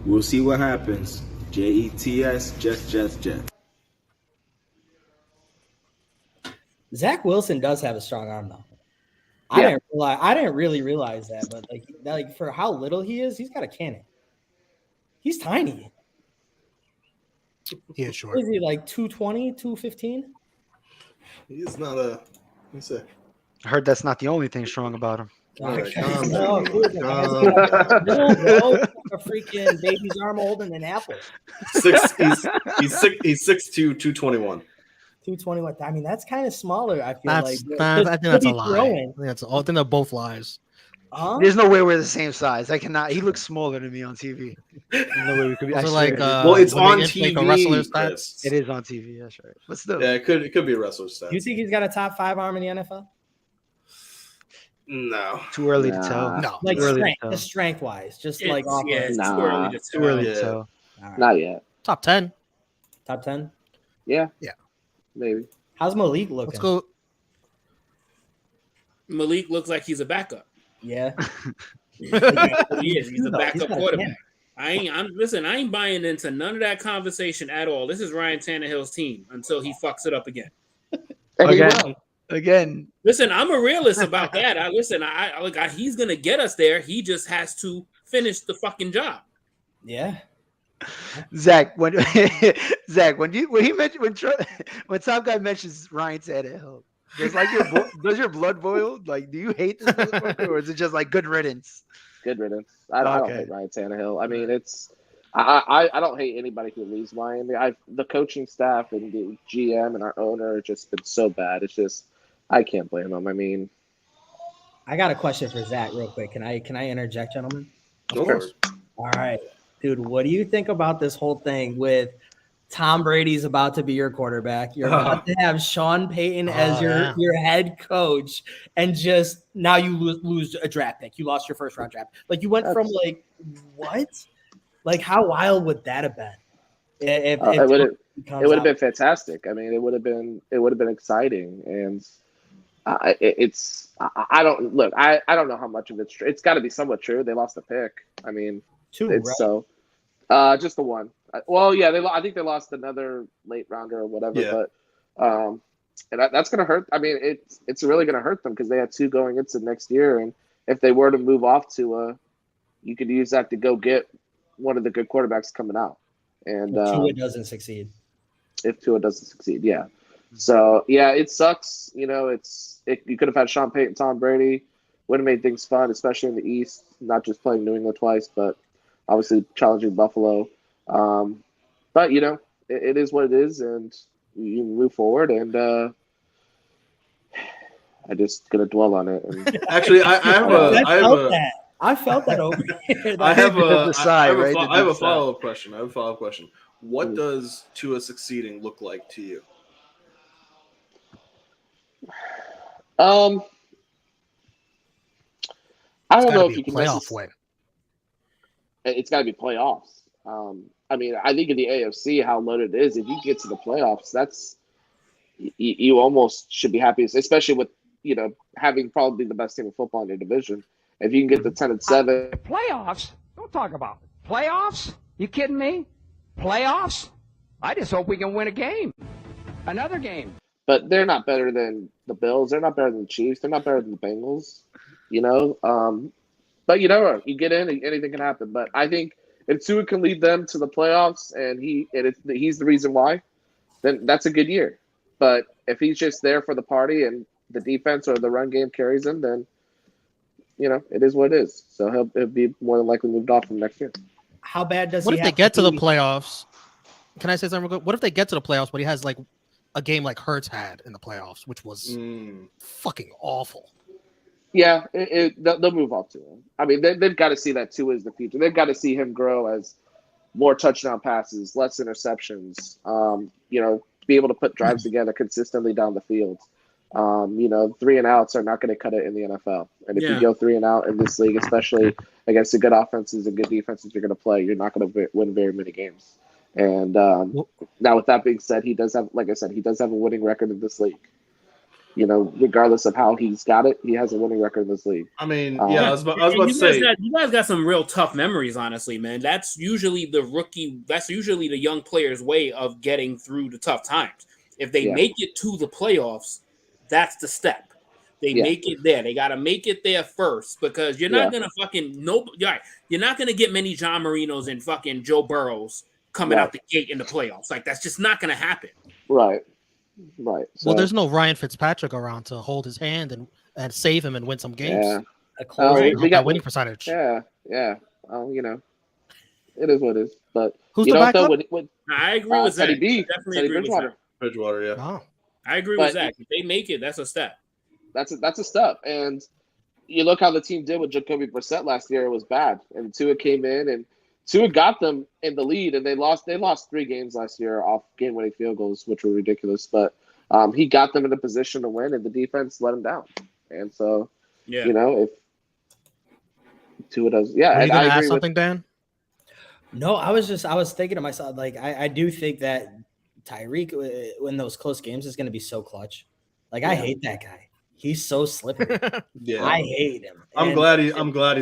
we'll see what happens. Jets, Jets. Zach Wilson does have a strong arm, though. I didn't really realize that, but like for how little he is, he's got a cannon. He's tiny. Yeah, sure. Is he like 220, 215? He's not a. Let me see. I heard that's not the only thing strong about him. All right, No, dude, calm a freaking baby's arm older than an apple. He's 6'2", 221. 221. I mean, that's kind of smaller. I feel I like. think that's a lie. I think they're both lies. There's no way we're the same size. I cannot. He looks smaller than me on TV. There's no way we could be. I Like, swear. Well, it's when on they TV. make a wrestler's Chris. stats. It is on TV. That's right. But still, Yeah, it could be a wrestler's stats. You think he's got a top 5 arm in the NFL? No. too early to tell. No, Like Too early to strength, tell. just strength wise, just It's- like off yeah, of it's Nah. too early to Too tell. early Yeah. to tell. All right. Not yet. top 10. Top 10. Yeah. Yeah. Maybe. How's Malik looking? Let's go. Malik looks like he's a backup. Yeah. He is. He's a He's backup got a quarterback. I ain't buying into none of that conversation at all. This is Ryan Tannehill's team until he fucks it up again. And he Again. will. Again, Listen, I'm a realist about that. He's gonna get us there. He just has to finish the fucking job. Yeah. Zach. When Tom Guy mentions Ryan Tannehill, Does your blood boil? Like, do you hate this motherfucker, or is it just like good riddance? Good riddance. I don't hate Ryan Tannehill. I mean, I don't hate anybody who leaves Miami. The coaching staff and the GM and our owner have just been so bad. It's just I can't blame them. I mean, I got a question for Zach real quick. Can I interject, gentlemen? Of course. All right, dude. What do you think about this whole thing with Tom Brady's about to be your quarterback? You're about to have Sean Payton as your head coach, and just now you lose a draft pick. You lost your first round draft. Like you went from like what? Like how wild would that have been? It would have been fantastic. I mean, it would have been exciting, and I don't know how much of it's true. It's got to be somewhat true. They lost the pick. I mean, just the one. Well, yeah, I think they lost another late rounder or whatever, but and that's going to hurt. I mean, it's really going to hurt them because they had two going into next year, and if they were to move off to you could use that to go get one of the good quarterbacks coming out. And if Tua doesn't succeed, yeah. So yeah, it sucks. You know, you could have had Sean Payton, Tom Brady, would have made things fun, especially in the East, not just playing New England twice, but obviously challenging Buffalo. But you know, it is what it is, and you move forward. And I'm just gonna dwell on it. And Actually, I felt that over here. I have a follow-up question. What does Tua succeeding look like to you? I don't know if you can playoff win. It's got to be playoffs. I mean, I think in the AFC, how loaded it is, if you get to the playoffs, that's you almost should be happy, especially with having probably the best team in football in your division. If you can get the 10-7 playoffs, don't talk about playoffs. You kidding me? Playoffs? I just hope we can win a game, another game. But they're not better than the Bills. They're not better than the Chiefs. They're not better than the Bengals. But you know, you get in, anything can happen. But I think if Tua can lead them to the playoffs, and he's the reason why, then that's a good year. But if he's just there for the party and the defense or the run game carries him, then it is what it is. So he'll be more than likely moved off from next year. How bad does what if they get to the playoffs? Can I say something real quick? What if they get to the playoffs, but he has like a game like Hurts had in the playoffs, which was fucking awful? Yeah, they'll move off to him. I mean, they've got to see that Tua is the future. They've got to see him grow as more touchdown passes, less interceptions. Be able to put drives together consistently down the field. 3 and outs are not going to cut it in the NFL. And if you go 3 and out in this league, especially against the good offenses and good defenses you're going to play, you're not going to win very many games. And now with that being said, he does have, like I said, he does have a winning record in this league. Regardless of how he's got it, he has a winning record in this league. I mean, I was about to say, you guys got some real tough memories, honestly, man. That's usually the young player's way of getting through the tough times. If they make it to the playoffs, that's the step. They make it there. They got to make it there first, because you're not gonna you're not gonna get many John Marinos and fucking Joe Burrows coming out the gate in the playoffs. Like, that's just not gonna happen. Right. So, well, there's no Ryan Fitzpatrick around to hold his hand and save him and win some games. Yeah. We got winning percentage. Yeah. It is what it is. But who's the backup? I agree with Zach. Definitely agree with Bridgewater, yeah. Oh. I agree with Zach. If they make it, that's a step. That's a step. And you look how the team did with Jacoby Brissett last year. It was bad. And Tua came in, and Tua got them in the lead, and they lost 3 games last year off game-winning field goals, which were ridiculous. But he got them in a position to win, and the defense let him down. And so, if Tua does, Are you I gonna agree ask something, Dan? No, I was thinking to myself, like, I do think that Tyreek in those close games is going to be so clutch. Like, I hate that guy. He's so slippery. I hate him. I'm glad he's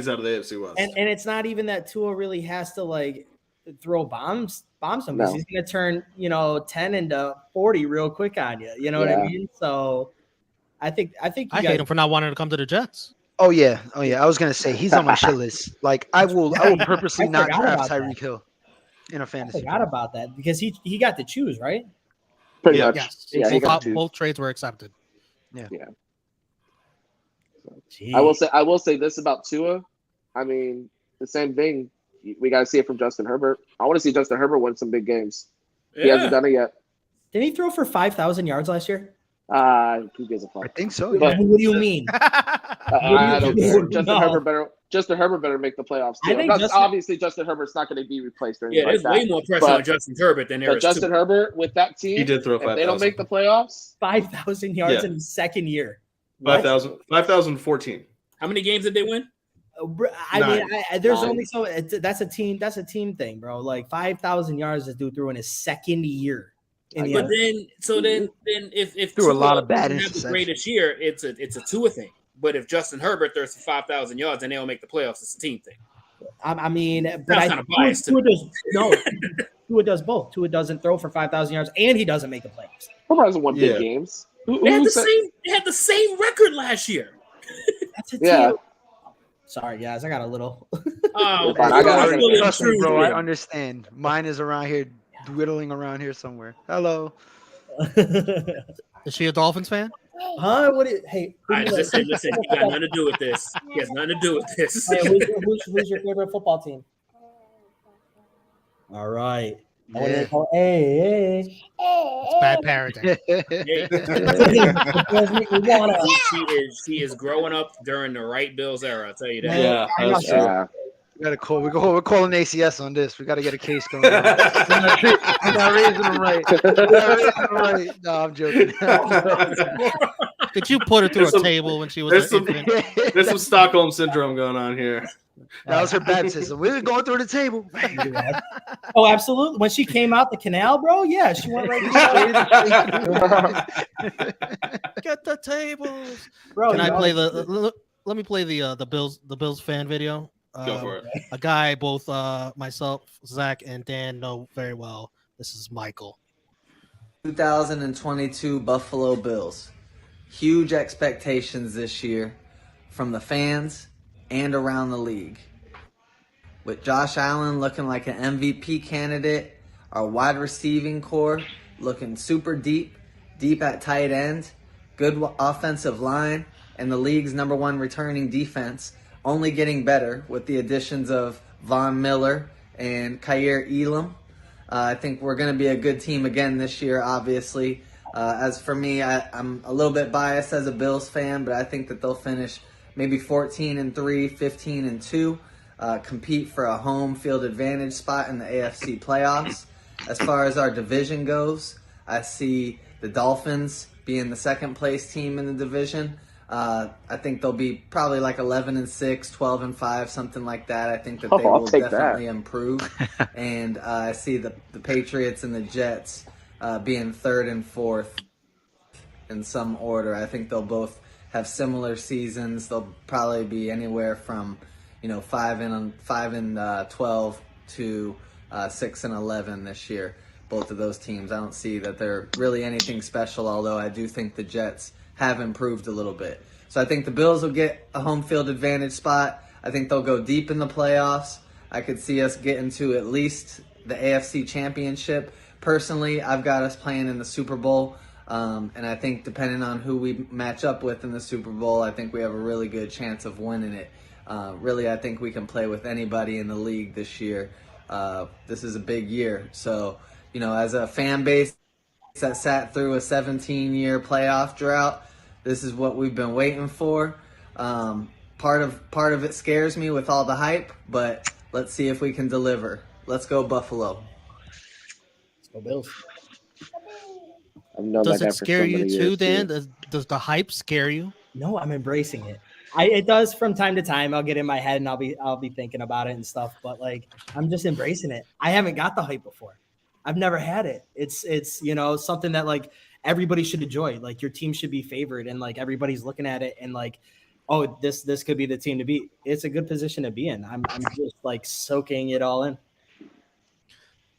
out of the AFC West. And it's not even that Tua really has to like throw bombs him. No. He's going to turn 10 into 40 real quick on you. You know what I mean? So I think I hate him for not wanting to come to the Jets. Oh yeah. I was gonna say he's on my shit list. Like I will purposely not draft Tyreek Hill in a fantasy. I forgot about that because he got to choose, right? Pretty much. Yes. Yeah, Both trades were accepted. I will say this about Tua. I mean, the same thing. We got to see it from Justin Herbert. I want to see Justin Herbert win some big games. Yeah. He hasn't done it yet. Did he throw for 5,000 yards last year? Who gives a fuck? I think so. But Yeah. what do you mean? I don't care. No. Justin Herbert better make the playoffs. I think Obviously, Justin Herbert's not going to be replaced or anything Yeah, there's like that. way more pressure on Justin Herbert than there But is Justin Herbert with that team, He did throw if 5,000. they don't make the playoffs, 5,000 yards in his second year. 5,014. How many games did they win? I mean, there's 9. only so that's a team thing, bro. Like 5,000 yards this dude threw in his second year. But then if Threw a lot of bad doesn't have the greatest year, it's a Tua thing. But if Justin Herbert throws for 5,000 yards and they don't make the playoffs, it's a team thing. I mean, but That's kind of biased. Tua does both. Tua doesn't throw for 5,000 yards and he doesn't make the playoffs. Herbert hasn't won big games. They had the same record last year. That's a team. Sorry, guys, I got a little. Oh, Trust me, bro. I understand. Mine is around here, dwindling around here somewhere. Hello. Is she a Dolphins fan? Huh? Hey, listen. He got nothing to do with this. He has nothing to do with this. Hey, who's your favorite football team? All right. Yeah. Hey. It's bad parenting. She is growing up during the right Bills era. I'll tell you that. Yeah, that's true. We're calling ACS on this. We got to get a case going on. We're not raising them right. No, I'm joking. Could you put her through a table when she was there's some Stockholm syndrome going on here. That was her baptism. We were going through the table. Oh, absolutely. When she came out the canal, bro, yeah, she went right Get the tables. Bro, Can I play let me play the Bills fan video. Go for it. A guy both myself, Zach, and Dan know very well. This is Michael. 2022 Buffalo Bills. Huge expectations this year from the fans and around the league. With Josh Allen looking like an MVP candidate, our wide receiving core looking super deep at tight end, good offensive line, and the league's #1 returning defense only getting better with the additions of Von Miller and Khair Elam. I think we're going to be a good team again this year, obviously. As for me, I'm a little bit biased as a Bills fan, but I think that they'll finish maybe 14-3, 15-2, compete for a home field advantage spot in the AFC playoffs. As far as our division goes, I see the Dolphins being the second place team in the division. I think they'll be probably like 11-6, 12-5, something like that. I think that they will definitely improve. And I see the Patriots and the Jets being 3rd and 4th in some order. I think they'll both have similar seasons. They'll probably be anywhere from 5-12 to 6-11 this year. Both of those teams. I don't see that they're really anything special, although I do think the Jets have improved a little bit. So I think the Bills will get a home field advantage spot. I think they'll go deep in the playoffs. I could see us getting to at least the AFC Championship. Personally, I've got us playing in the Super Bowl. And I think depending on who we match up with in the Super Bowl, I think we have a really good chance of winning it. Really, I think we can play with anybody in the league this year. This is a big year. So, as a fan base that sat through a 17-year playoff drought, this is what we've been waiting for. Part of it scares me with all the hype, but let's see if we can deliver. Let's go Buffalo. Let's go Bills. Does it scare you too, Dan? Does the hype scare you? No, I'm embracing it. It does from time to time. I'll get in my head and I'll be thinking about it and stuff. But I'm just embracing it. I haven't got the hype before. I've never had it. It's something that everybody should enjoy. Your team should be favored, and everybody's looking at it and oh, this could be the team to beat. It's a good position to be in. I'm just soaking it all in.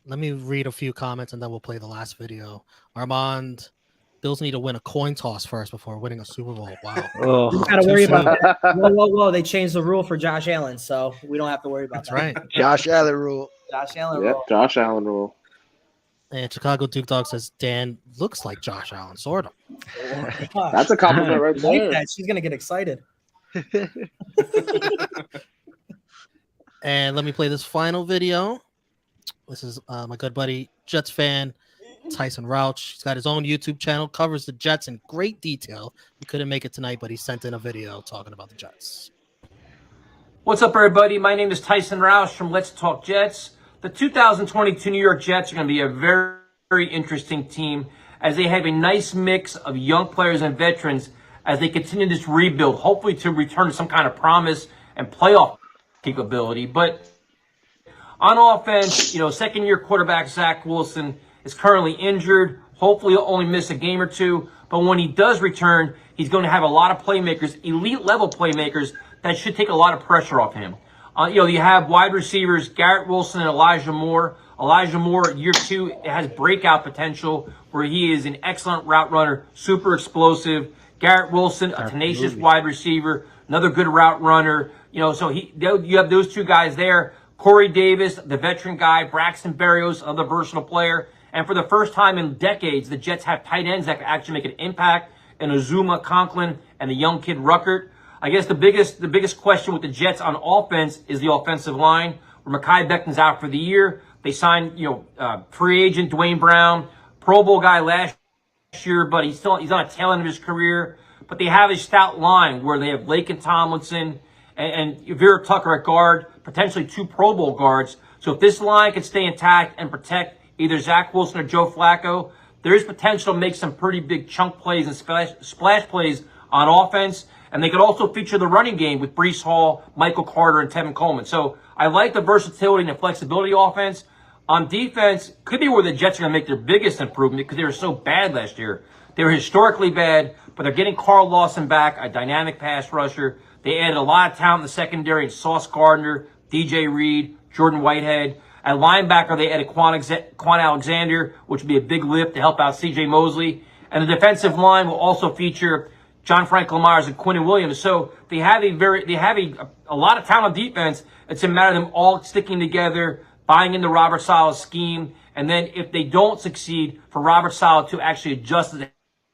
Let me read a few comments and then we'll play the last video. Armand, Bills need to win a coin toss first before winning a Super Bowl. Wow. You got to worry about that. Whoa. They changed the rule for Josh Allen, so we don't have to worry about that. That's right. Josh Allen rule. Josh Allen rule. Josh Allen rule. And Chicago Duke Dog says Dan looks like Josh Allen, sort of. That's a compliment right I like there. that. She's gonna get excited. And let me play this final video. This is my good buddy, Jets fan, Tyson Rauch. He's got his own YouTube channel, covers the Jets in great detail. He couldn't make it tonight, but he sent in a video talking about the Jets. What's up, everybody? My name is Tyson Rauch from Let's Talk Jets. The 2022 New York Jets are going to be a very, very interesting team as they have a nice mix of young players and veterans as they continue this rebuild, hopefully to return to some kind of promise and playoff capability. But on offense, second-year quarterback Zach Wilson is currently injured. Hopefully he'll only miss a game or two. But when he does return, he's going to have a lot of playmakers, elite-level playmakers, that should take a lot of pressure off him. You have wide receivers Garrett Wilson and Elijah Moore. Elijah Moore, year 2, has breakout potential where he is an excellent route runner, super explosive. Garrett Wilson, a tenacious wide receiver, another good route runner. So you have those two guys there. Corey Davis, the veteran guy, Braxton Berrios, another versatile player. And for the first time in decades, the Jets have tight ends that can actually make an impact in Azuma, Conklin, and the young kid Ruckert. I guess the biggest question with the Jets on offense is the offensive line, where Mekhi Becton's out for the year. They signed, free agent Dwayne Brown, Pro Bowl guy last year, but he's on a tail end of his career. But they have a stout line where they have Laken Tomlinson and Vera Tucker at guard, potentially 2 Pro Bowl guards. So if this line can stay intact and protect either Zach Wilson or Joe Flacco, there is potential to make some pretty big chunk plays and splash plays on offense. And they could also feature the running game with Breece Hall, Michael Carter, and Tevin Coleman. So I like the versatility and the flexibility offense. On defense, could be where the Jets are going to make their biggest improvement because they were so bad last year. They were historically bad, but they're getting Carl Lawson back, a dynamic pass rusher. They added a lot of talent in the secondary in Sauce Gardner, DJ Reed, Jordan Whitehead. At linebacker, they added Quan Alexander, which would be a big lift to help out C.J. Mosley. And the defensive line will also feature John Franklin Myers and Quinton Williams. So they have a lot of talent on defense. It's a matter of them all sticking together, buying into Robert Saleh's scheme, and then if they don't succeed, for Robert Saleh to actually adjust as the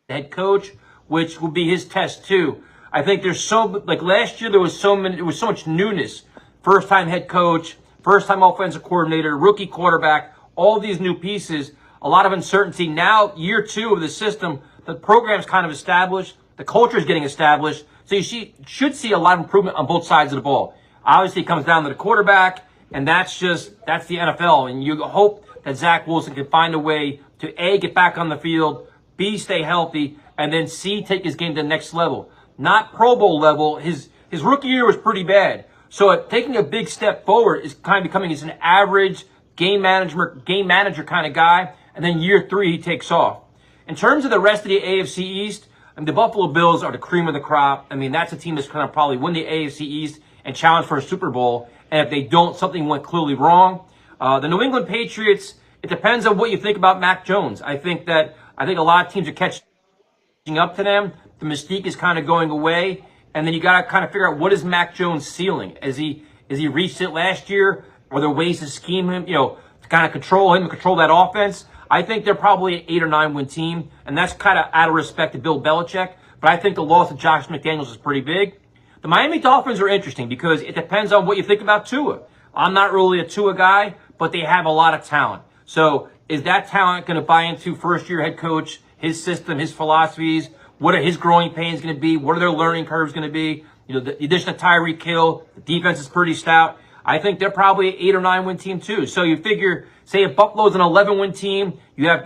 head coach, which will be his test too. I think there's last year there was so much newness. First time head coach, first time offensive coordinator, rookie quarterback, all these new pieces, a lot of uncertainty. Now, year 2 of the system, the program's kind of established. The culture is getting established, so you should see a lot of improvement on both sides of the ball. Obviously, it comes down to the quarterback, and that's the NFL. And you hope that Zach Wilson can find a way to A, get back on the field, B, stay healthy, and then C, take his game to the next level. Not Pro Bowl level. His rookie year was pretty bad. So taking a big step forward is kind of becoming an average game manager kind of guy, and then year 3 he takes off. In terms of the rest of the AFC East, the Buffalo Bills are the cream of the crop. That's a team that's going to probably win the AFC East and challenge for a Super Bowl. And if they don't, something went clearly wrong. The New England Patriots, it depends on what you think about Mac Jones. I think a lot of teams are catching up to them. The mystique is kind of going away. And then you got to kind of figure out, what is Mac Jones' ceiling? Is he reached it last year? Are there ways to scheme him, to kind of control him and control that offense? I think they're probably an 8 or 9 win team, and that's kind of out of respect to Bill Belichick. But I think the loss of Josh McDaniels is pretty big. The Miami Dolphins are interesting because it depends on what you think about Tua. I'm not really a Tua guy, but they have a lot of talent. So is that talent going to buy into first-year head coach, his system, his philosophies? What are his growing pains going to be? What are their learning curves going to be? The addition of Tyreek Hill, the defense is pretty stout. I think they're probably an 8 or 9 win team too. So you figure, say if Buffalo's an 11 win team, you have,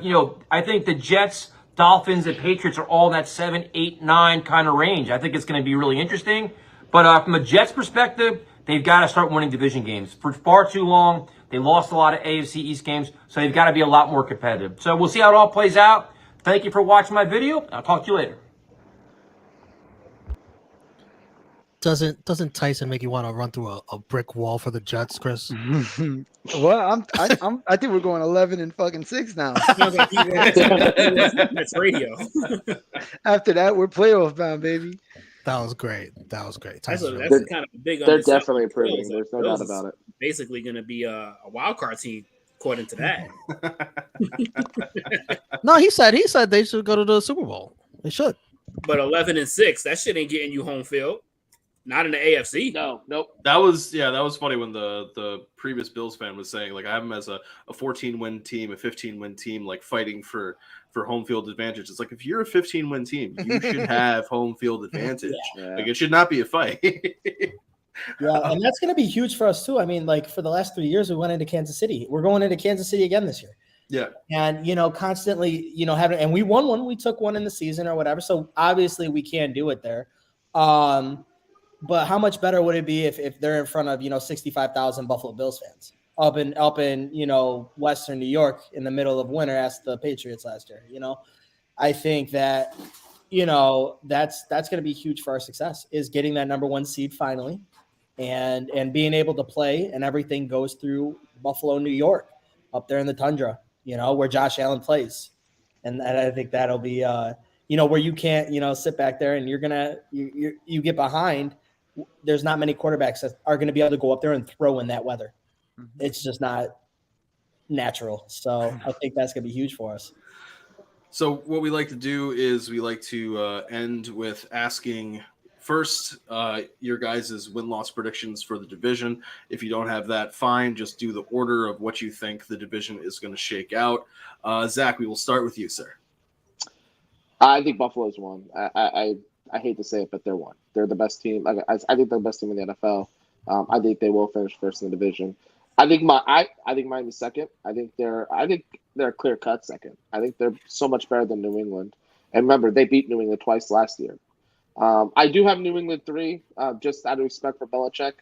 I think the Jets, Dolphins, and Patriots are all in that 7, 8, 9 kind of range. I think it's going to be really interesting. But from a Jets perspective, they've got to start winning division games. For far too long, they lost a lot of AFC East games, so they've got to be a lot more competitive. So we'll see how it all plays out. Thank you for watching my video. I'll talk to you later. Doesn't Tyson make you want to run through a brick wall for the Jets, Chris? Well, I think we're going 11-6 now. That's radio. After that, we're playoff bound, baby. That was great. That's kind of big. They're definitely improving. There's no doubt about it. Basically, going to be a wild card team according to that. No, he said they should go to the Super Bowl. They should. But 11-6, that shit ain't getting you home field. Not in the AFC. No, nope. That was funny when the previous Bills fan was saying, like, I have them as a 14-win team, a 15-win team, like fighting for home field advantage. It's like, if you're a 15-win team, you should have home field advantage. Yeah. Like, it should not be a fight. Yeah, and that's going to be huge for us too. I mean, like, for the last 3 years, we went into Kansas City. We're going into Kansas City again this year. Yeah. And, constantly, having, and we won one, we took one in the season or whatever. So obviously we can do it there. But how much better would it be if they're in front of, 65,000 Buffalo Bills fans up in, Western New York in the middle of winter, as the Patriots last year, I think that, that's going to be huge for our success, is getting that number 1 seed finally and being able to play, and everything goes through Buffalo, New York, up there in the tundra, where Josh Allen plays. And I think that'll be, where you can't, sit back there and you get behind. There's not many quarterbacks that are going to be able to go up there and throw in that weather. Mm-hmm. It's just not natural. So I think that's going to be huge for us. So what we like to do is we like to end with asking first your guys' win-loss predictions for the division. If you don't have that, fine. Just do the order of what you think the division is going to shake out. Zach, we will start with you, sir. I think Buffalo's won. I hate to say it, but they're one. They're the best team. I think they're the best team in the NFL. I think they will finish first in the division. I think Miami's second. I think they're a clear cut second. I think they're so much better than New England. And remember, they beat New England twice last year. I do have New England 3, just out of respect for Belichick.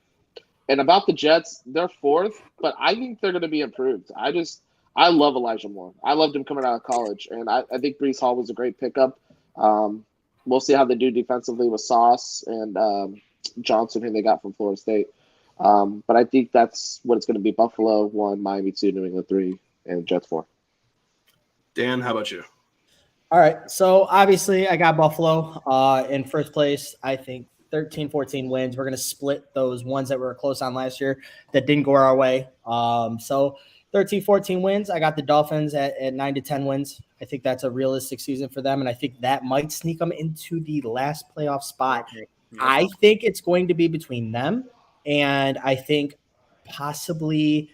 And about the Jets, they're 4th, but I think they're going to be improved. I love Elijah Moore. I loved him coming out of college, and I think Breece Hall was a great pickup. We'll see how they do defensively with Sauce and Johnson, who they got from Florida State. But I think that's what it's going to be. Buffalo 1, Miami 2, New England 3, and Jets 4. Dan, how about you? All right. So obviously I got Buffalo in first place. I think 13-14 wins. We're going to split those ones that were close on last year that didn't go our way. So 13-14 wins. I got the Dolphins at 9-10 wins. I think that's a realistic season for them, and I think that might sneak them into the last playoff spot. I think it's going to be between them, and I think possibly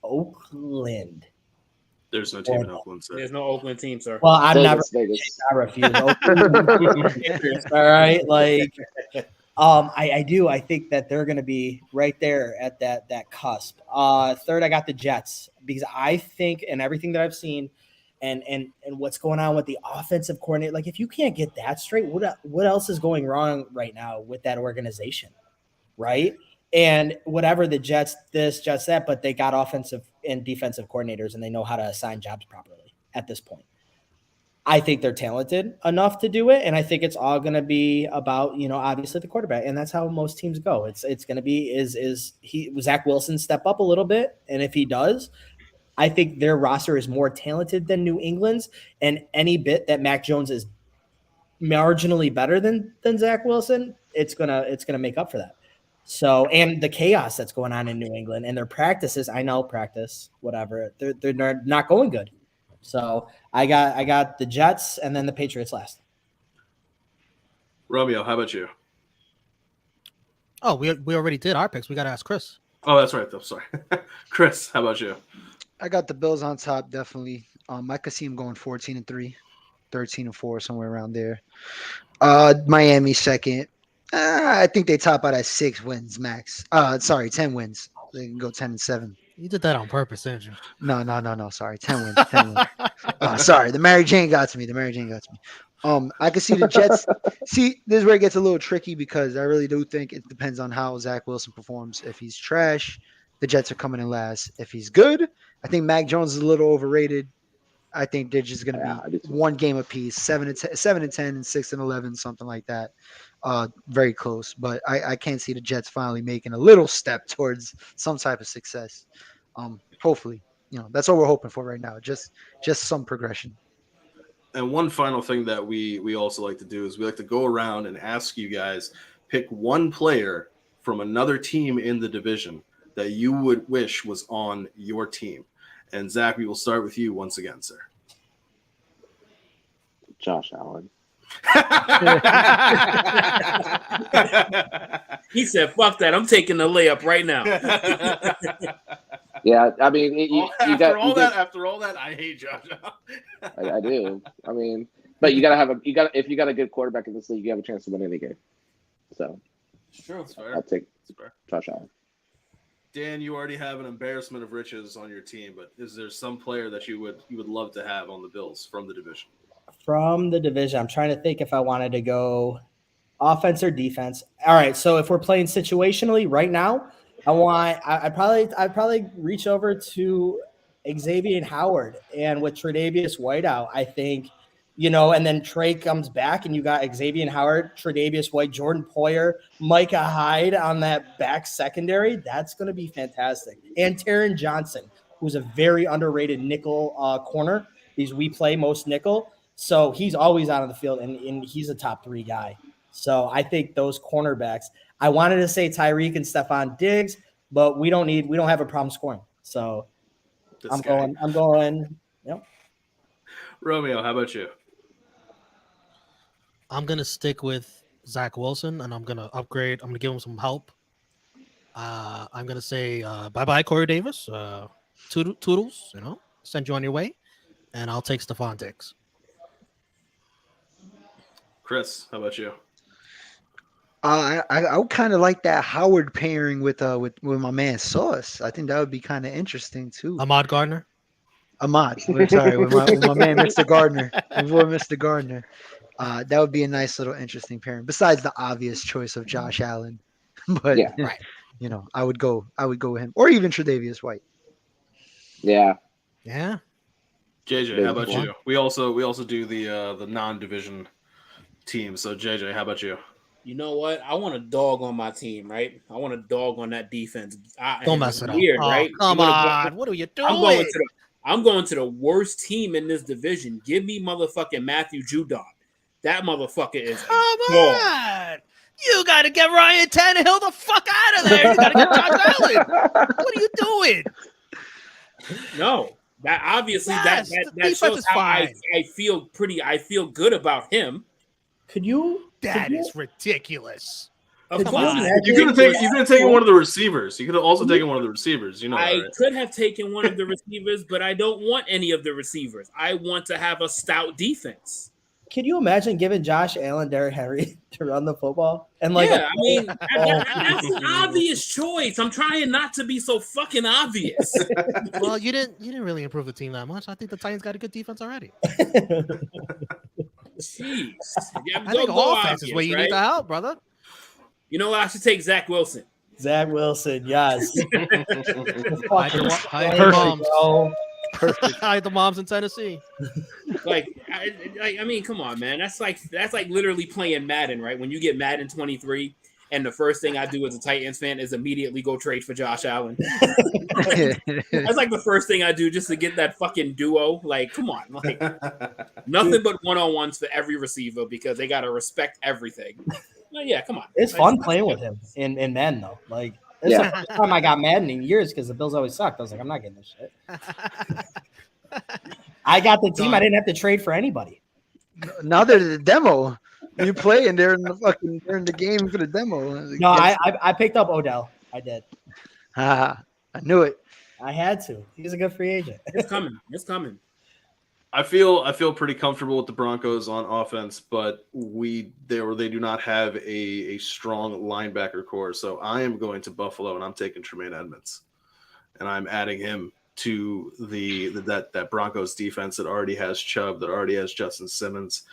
Oakland. There's no team in Oakland, sir. There's no Oakland team, sir. Well, I'm never. I refuse. All right, like, I do. I think that they're going to be right there at that cusp. Third, I got the Jets, because I think, and everything that I've seen, and what's going on with the offensive coordinator, like, if you can't get that straight, what else is going wrong right now with that organization, right? And whatever, the Jets this, Jets that, but they got offensive and defensive coordinators, and they know how to assign jobs properly at this point. I think they're talented enough to do it, and I think it's all going to be about, obviously the quarterback, and that's how most teams go. It's going to be is Zach Wilson step up a little bit, and if he does, I think their roster is more talented than New England's, and any bit that Mac Jones is marginally better than Zach Wilson, it's gonna make up for that. So, and the chaos that's going on in New England and their practices, I know practice, whatever, they're not going good. So I got the Jets and then the Patriots last. Romeo, how about you? Oh, we already did our picks. We got to ask Chris. Oh, that's right. I'm sorry. Chris, how about you? I got the Bills on top, definitely. I could see him going 14-3, 13-4, somewhere around there. Miami second. I think they top out at 6 wins max. 10 wins. They can go 10-7. You did that on purpose, didn't you? No. Sorry, 10 wins. 10 wins. Sorry, the Mary Jane got to me. I can see the Jets. See, this is where it gets a little tricky, because I really do think it depends on how Zach Wilson performs. If he's trash, the Jets are coming in last. If he's good, I think Mac Jones is a little overrated. I think they're just going to be one game apiece, 7-10, 7-10, and 6-11, something like that. Very close, but I can't see the Jets finally making a little step towards some type of success. Hopefully, that's what we're hoping for right now. Just some progression. And one final thing that we also like to do is we like to go around and ask you guys, pick one player from another team in the division that you would wish was on your team. And Zach, we will start with you once again, sir. Josh Allen. He said, "Fuck that! I'm taking the layup right now." Yeah, I mean, after all that, I hate Josh. I do. I mean, but you gotta if you got a good quarterback in this league, you have a chance to win any game. So it's true. It's fair. I'll take Josh Allen. Dan, you already have an embarrassment of riches on your team, but is there some player that you would love to have on the Bills from the division? From the division, I'm trying to think if I wanted to go offense or defense. All right, so if we're playing situationally right now, I'd probably reach over to Xavier Howard, and with Tre'Davious White out, I think, and then Trey comes back and you got Xavier Howard, Tre'Davious White, Jordan Poyer, Micah Hyde on that back secondary. That's going to be fantastic. And Taron Johnson, who's a very underrated nickel corner, because we play most nickel. So he's always out on the field, and he's a top 3 guy. So I think those cornerbacks, I wanted to say Tyreek and Stephon Diggs, but we don't have a problem scoring. So I'm going. Yep. Romeo, how about you? I'm going to stick with Zach Wilson, and I'm going to upgrade. I'm going to give him some help. I'm going to say bye-bye, Corey Davis. Toodles, send you on your way, and I'll take Stephon Diggs. Chris, how about you? I would kind of like that Howard pairing with my man Sauce. I think that would be kind of interesting too. Ahmad Gardner. Sorry, with my man Mr. Gardner, Mr. Gardner. That would be a nice little interesting pairing. Besides the obvious choice of Josh Allen, but yeah, right. I would go with him, or even Tre'Davious White. Yeah. JJ, how about you? We also do the non-division team. So JJ, how about you? You know what? I want a dog on my team, right? I want a dog on that defense. Don't mess it up. Weird, right? Come on. What are you doing? I'm going to the worst team in this division. Give me motherfucking Matthew Judon. That motherfucker is Come on. You got to get Ryan Tannehill the fuck out of there. You got to get Josh Allen. What are you doing? No. That obviously Yes, that shows how I feel good about him. That is ridiculous. Come on. You could have taken one of the receivers. You could have also taken one of the receivers. I could have taken one of the receivers, but I don't want any of the receivers. I want to have a stout defense. Can you imagine giving Josh Allen, Derrick Henry to run the football? And that's an obvious choice. I'm trying not to be so fucking obvious. Well, you didn't really improve the team that much. I think the Titans got a good defense already. Jeez. I think offense is where you need the help, brother. You know what? I should take Zach Wilson. Zach Wilson, yes. Perfect. Hide the moms in Tennessee. I mean, come on, man. That's like literally playing Madden, right? When you get Madden 23, and the first thing I do as a Titans fan is immediately go trade for Josh Allen. That's like the first thing I do just to get that fucking duo. Like, come on, like nothing but one-on-ones for every receiver because they gotta respect everything. Yeah, come on. It's fun playing with him in Madden though. Like. This is the first time I got Madden in years because the Bills always sucked. I was like, I'm not getting this shit. I got the team. I didn't have to trade for anybody. Now they're the demo. You play and they're in the game for the demo. No, I picked up Odell. I did. I knew it. I had to. He's a good free agent. It's coming. It's coming. I feel pretty comfortable with the Broncos on offense, but they do not have a strong linebacker core. So I am going to Buffalo and I'm taking Tremaine Edmonds, and I'm adding him to that Broncos defense that already has Chubb, that already has Justin Simmons,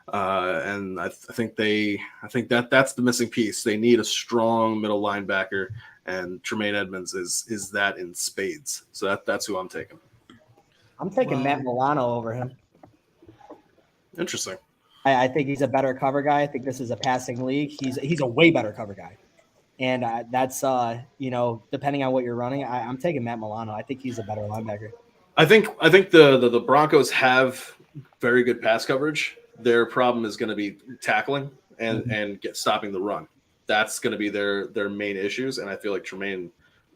and I think that's the missing piece. They need a strong middle linebacker, and Tremaine Edmonds is that in spades. So that's who I'm taking. I'm taking Matt Milano over him. Interesting. I think he's a better cover guy. I think this is a passing league. He's a way better cover guy. And that's depending on what you're running, I'm taking Matt Milano. I think he's a better linebacker. I think the Broncos have very good pass coverage. Their problem is going to be tackling and stopping the run. That's going to be their main issues. And I feel like Tremaine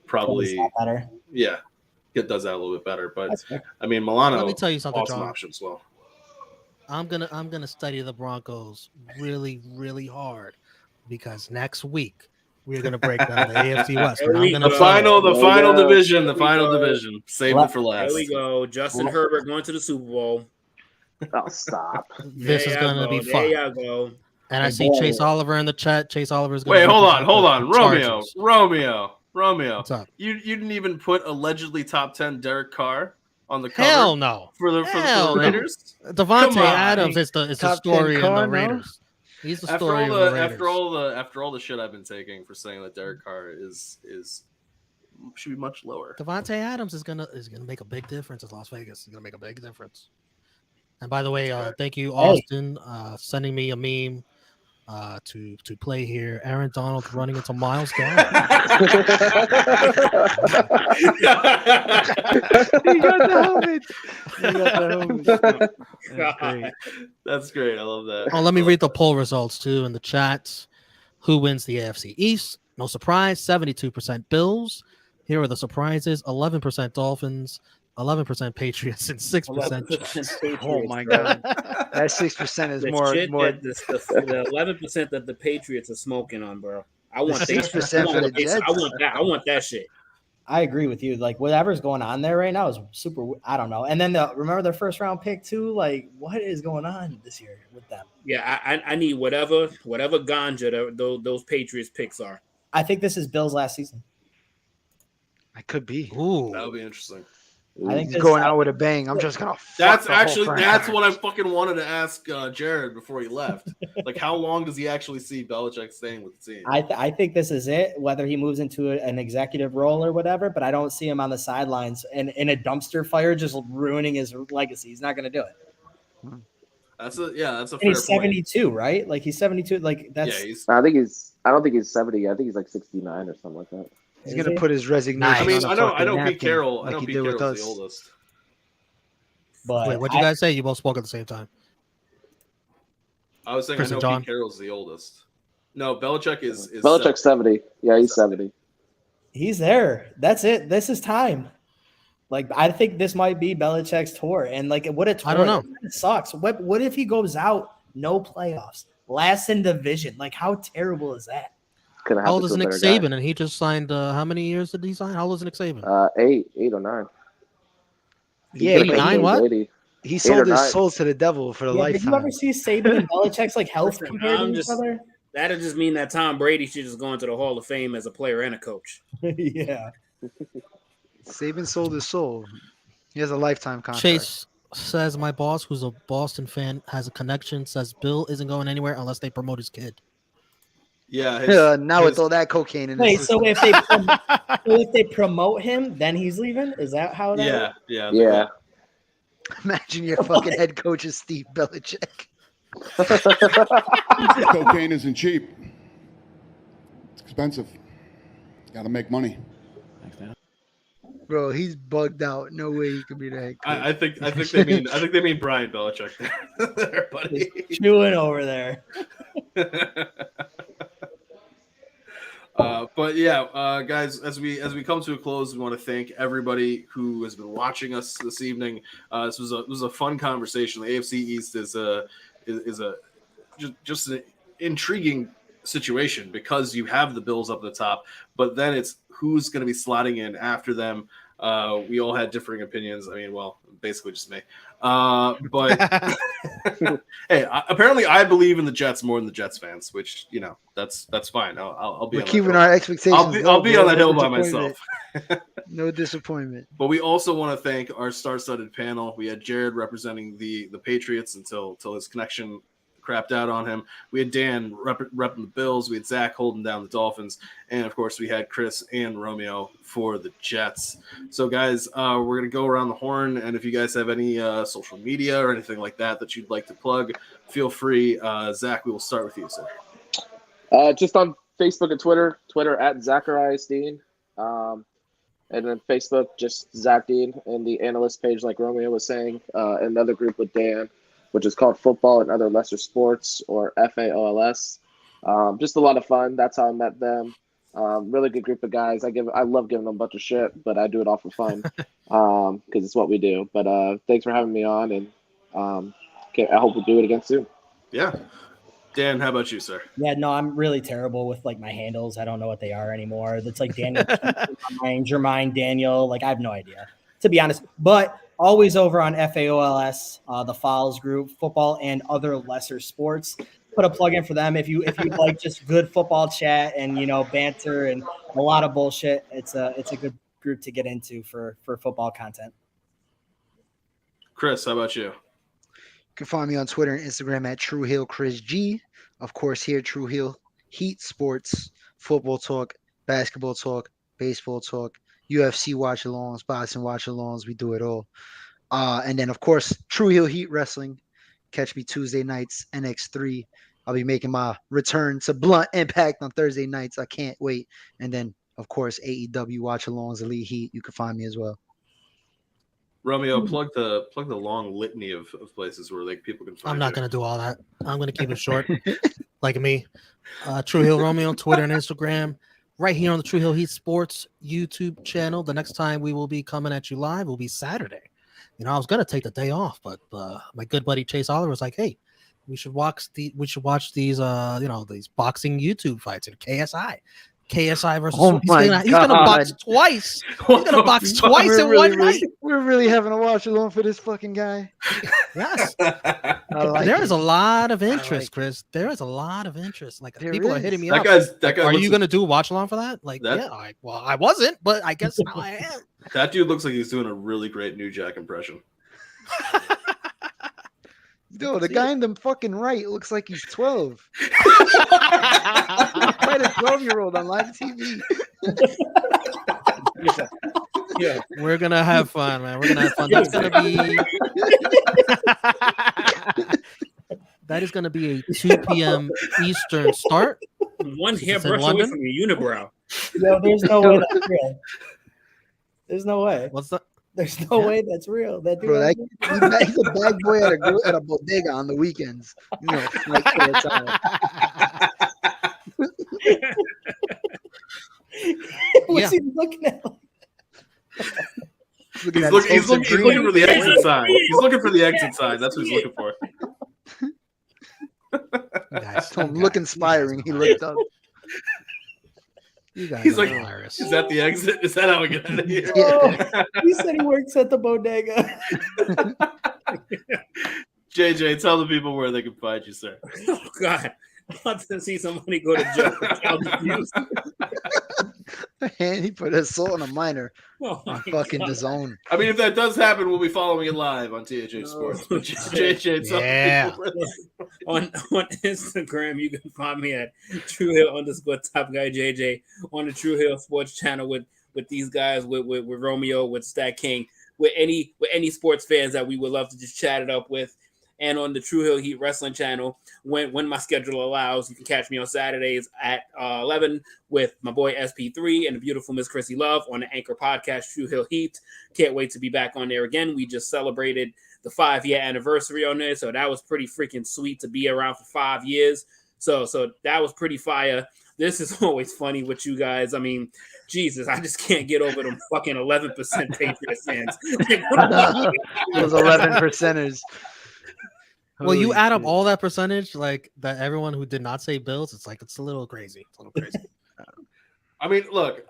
probably better. Yeah. It does that a little bit better, but I mean, Milano, let me tell you something, awesome John. option as well. I'm gonna study the Broncos really, really hard because next week we're gonna break down the AFC West. And I'm gonna the final division. Save it for Here last. we go. Justin Herbert going to the Super Bowl. Oh, stop. This is gonna be fun. There you go. And I see Chase Oliver in the chat. Chase Oliver's going Wait, to hold on. Romeo. What's up? You didn't even put allegedly top 10 Derek Carr on the cover. Hell no. For the Raiders. Devontae Adams is the story in the Raiders. No? He's the story of the Raiders. After all the shit I've been taking for saying that Derek Carr should be much lower. Devontae Adams is gonna make a big difference in Las Vegas. He's gonna make a big difference. And by the way, thank you, Austin, sending me a meme to play here. Aaron Donald running into Miles Garrett. He got the helmet. That's great. I love that. Oh, let me read the poll results too in the chats. Who wins the AFC East? No surprise, 72% Bills. Here are the surprises: 11% Dolphins, 11% Patriots, and 6% Jets. Oh my god, that 6% is more. The 11% that the Patriots are smoking on, bro. I want 6% for the Jets. I want that shit. I agree with you. Like whatever's going on there right now is super. I don't know. And then remember their first round pick too. Like what is going on this year with them? Yeah, I need whatever ganja those Patriots picks are. I think this is Bill's last season. It could be. Ooh, that would be interesting. I think he's going out with a bang. I'm just gonna. That's what I fucking wanted to ask Jared before he left. Like, how long does he actually see Belichick staying with the team? I think this is it. Whether he moves into an executive role or whatever, but I don't see him on the sidelines and in a dumpster fire just ruining his legacy. He's not going to do it. That's a fair he's 72, point. Right? Like he's 72. Like that's. Yeah, I don't think he's 70. I think he's like 69 or something like that. He's gonna put his resignation. I mean, I know Pete Carroll. I know Pete Carroll's the oldest. But wait, what'd you guys say? You both spoke at the same time. I was saying I know Pete Carroll's the oldest. No, Belichick is Belichick's 70. Yeah, he's 70. He's there. That's it. This is time. Like I think this might be Belichick's tour, and like what a tour. I don't know. It sucks. What if he goes out? No playoffs, last in division. Like how terrible is that? How old is Nick Saban? And he just signed. How many years did he sign? How old is Nick Saban? 8 or 9. Yeah, 89. What? 80. He sold his soul to the devil for the lifetime. Did you ever see Saban and Belichick's like health compared to each other? That'll just mean that Tom Brady should just go into the Hall of Fame as a player and a coach. Yeah. Saban sold his soul. He has a lifetime contract. Chase says my boss, who's a Boston fan, has a connection. Says Bill isn't going anywhere unless they promote his kid. Yeah. Now with all that cocaine in. Wait, so if they promote him, then he's leaving? Is that how that? Yeah. Imagine your fucking head coach is Steve Belichick. Cocaine isn't cheap. It's expensive. Got to make money. Bro, he's bugged out. No way he could be the head coach. I think they mean Brian Belichick there, buddy. Chewing over there. But yeah, guys, as we come to a close, we want to thank everybody who has been watching us this evening. This was a fun conversation. The AFC East is just an intriguing situation because you have the Bills up at the top, but then it's who's going to be slotting in after them. We all had differing opinions. I mean, well, basically just me. But hey, apparently I believe in the Jets more than the Jets fans, which that's fine. I'll be. We're keeping our expectations. I'll be on that hill by myself. No disappointment. But we also want to thank our star-studded panel. We had Jared representing the Patriots until his connection crapped out on him. We had Dan repping the Bills. We had Zach holding down the Dolphins. And, of course, we had Chris and Romeo for the Jets. So, guys, we're going to go around the horn. And if you guys have any social media or anything like that you'd like to plug, feel free. Zach, we will start with you, sir. Just on Facebook and Twitter at Zacharias Dean. And then Facebook, just Zach Dean. And the analyst page, like Romeo was saying, another group with Dan, which is called Football and Other Lesser Sports, or FAOLS. Just a lot of fun. That's how I met them. Really good group of guys. I love giving them a bunch of shit, but I do it all for fun because it's what we do. But thanks for having me on, and I hope we'll do it again soon. Yeah. Dan, how about you, sir? Yeah, no, I'm really terrible with like my handles. I don't know what they are anymore. It's like Daniel, Jermaine, Daniel. Like I have no idea, to be honest. But always over on FAOLS, the Files group, football and other lesser sports. Put a plug in for them if you like just good football chat and banter and a lot of bullshit. It's a good group to get into for football content. Chris, how about you? You can find me on Twitter and Instagram at TrueHillChrisG. Of course, here, True Hill Heat Sports, football talk, basketball talk, baseball talk, UFC watch-alongs, boxing watch-alongs. We do it all. And then, of course, True Hill Heat Wrestling. Catch me Tuesday nights, NX3. I'll be making my return to Blunt Impact on Thursday nights. I can't wait. And then, of course, AEW watch-alongs, Elite Heat. You can find me as well. Romeo, plug the long litany of places where people can find I'm not going to do all that. I'm going to keep it short, like me. True Hill Romeo, Twitter and Instagram. Right here on the True Hill Heat Sports YouTube channel. The next time we will be coming at you live will be Saturday. I was going to take the day off, but my good buddy Chase Oliver was like, "Hey, we should watch these these boxing YouTube fights in KSI." KSI versus he's gonna box twice. He's gonna box twice in one night. We're really having a watch along for this fucking guy. Yes. There is a lot of interest, Chris. There is a lot of interest. Like people are hitting me up. That guy are you gonna do a watch along for that? Like, I wasn't, but I guess now I am. That dude looks like he's doing a really great New Jack impression. Dude, the guy in the fucking right looks like he's 12. Quite a 12-year-old on live TV. Yeah, we're gonna have fun, man. We're gonna have fun. That is gonna be a 2 p.m. Eastern start. One hairbrush away from your unibrow. No, there's no way that's real. There's no way. What's that? There's no way that's real. That dude, bro, he's a bag boy at a bodega on the weekends. Like what's he looking at? He's looking for the exit sign. He's looking for the exit sign. That's what he's looking for. Don't look inspiring. He looked up. He's like, hilarious. Is that the exit? Is that how we get out of here? Oh, he said he works at the bodega. JJ, tell the people where they can find you, sir. Oh, God. I'd love to see somebody go to jail for child abuse. And he put assault on a minor on fucking DAZN. I mean, if that does happen, we'll be following it live on THH Sports. But JJ, on Instagram, you can find me at TrueHill_TopGuyJJ on the True Hill Sports channel with these guys, with Romeo, with StatKing, with any sports fans that we would love to just chat it up with. And on the True Hill Heat Wrestling channel, when my schedule allows, you can catch me on Saturdays at 11 with my boy SP3 and the beautiful Miss Chrissy Love on the Anchor podcast, True Hill Heat. Can't wait to be back on there again. We just celebrated the 5-year anniversary on there, so that was pretty freaking sweet to be around for 5 years. So that was pretty fire. This is always funny with you guys. I mean, Jesus, I just can't get over them fucking 11% Patriots fans. Those 11%ers. Well, you add up all that percentage, like that everyone who did not say Bills, it's a little crazy. It's a little crazy. I mean, look,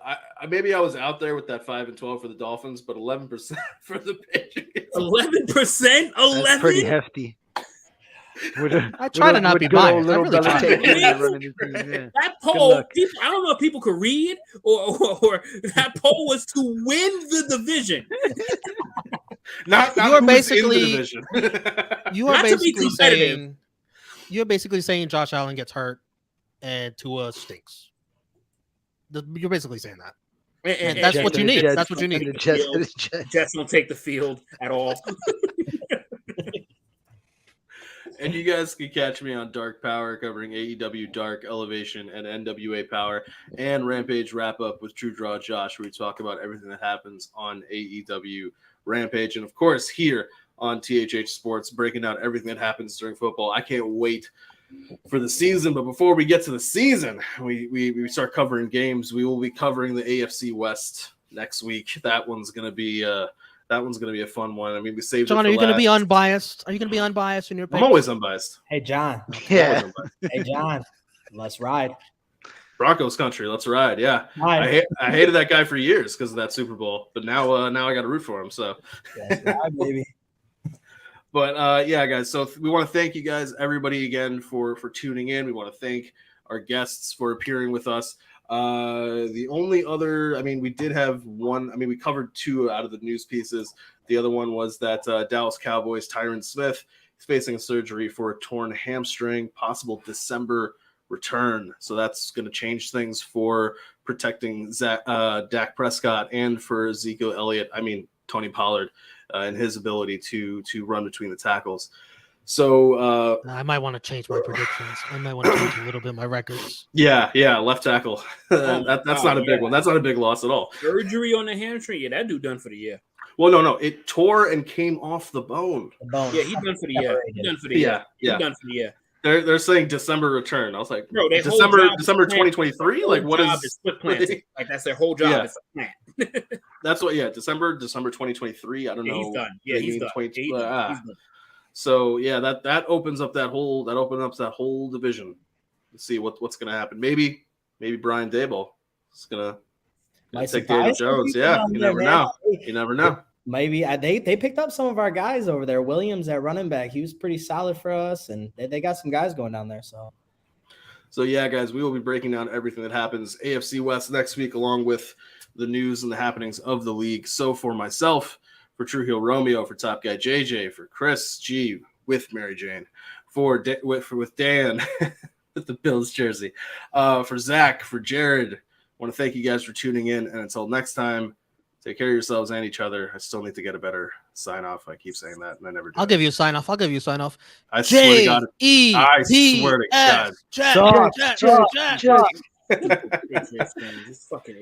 maybe I was out there with that 5-12 for the Dolphins, but 11% for the Patriots. 11%? 11? That's pretty hefty. I try to not be biased. I really try. That poll, I don't know if people could read, or that poll was to win the division. Not you are basically in the division. You're basically saying Josh Allen gets hurt and Tua stinks. You're basically saying that. And that's what you need. That's what you need. Jets don't take the field at all. And you guys can catch me on Dark Power covering AEW Dark, Elevation, and NWA Power, and Rampage Wrap Up with True Draw Josh, where we talk about everything that happens on AEW Rampage. And of course, here on THH Sports, breaking down everything that happens during football. I can't wait for the season. But before we get to the season, we start covering games. We will be covering the AFC West next week. That one's going to be That one's going to be a fun one. I mean, we saved. John, it for are you going to be last. unbiased? Are you going to be unbiased in your picks? I'm always unbiased. Hey, John. Yeah. Hey, John. Let's ride. Broncos country. Let's ride. Yeah. Ride. I hated that guy for years because of that Super Bowl, but now I got to root for him. So. That's right, baby. But yeah, guys. So we want to thank you guys, everybody, again for tuning in. We want to thank our guests for appearing with us. The only other, I mean, we did have one. I mean, we covered 2 out of the news pieces. The other one was that Dallas Cowboys Tyron Smith is facing a surgery for a torn hamstring, possible December return. So that's going to change things for protecting Dak Prescott and for Ezekiel Elliott. I mean, Tony Pollard and his ability to run between the tackles. So I might want to change my predictions. I might want to change a little bit my records. Yeah, left tackle. That's not a big one. That's not a big loss at all. Surgery on the hamstring. Yeah, that dude done for the year. Well, no, it tore and came off the bone. Yeah, he done for the year. He done for the year. Yeah. He done for the year. They're saying December return. I was like, bro, December 2023. Like, what is split planting? Like, that's their whole job. Yeah. It's a plant. That's what. Yeah, December 2023. I don't know. He's done. Yeah, he's done. He's done. So yeah, that opens up that whole division. Let's see what's going to happen. Maybe Brian Daboll is going to take Daniel Jones. Yeah, you never know. You never know. Maybe they picked up some of our guys over there. Williams at running back, he was pretty solid for us, and they got some guys going down there. So yeah, guys, we will be breaking down everything that happens AFC West next week, along with the news and the happenings of the league. So for myself, for True Heel Romeo, for Top Guy JJ, for Chris G with Mary Jane, with Dan with the Bills jersey, for Zach, for Jared, I want to thank you guys for tuning in, and until next time. Take care of yourselves and each other. I still need to get a better sign off. I keep saying that, and I never do. I'll give you a sign off. I swear to God. I swear to God. Jack. This fucking idiot.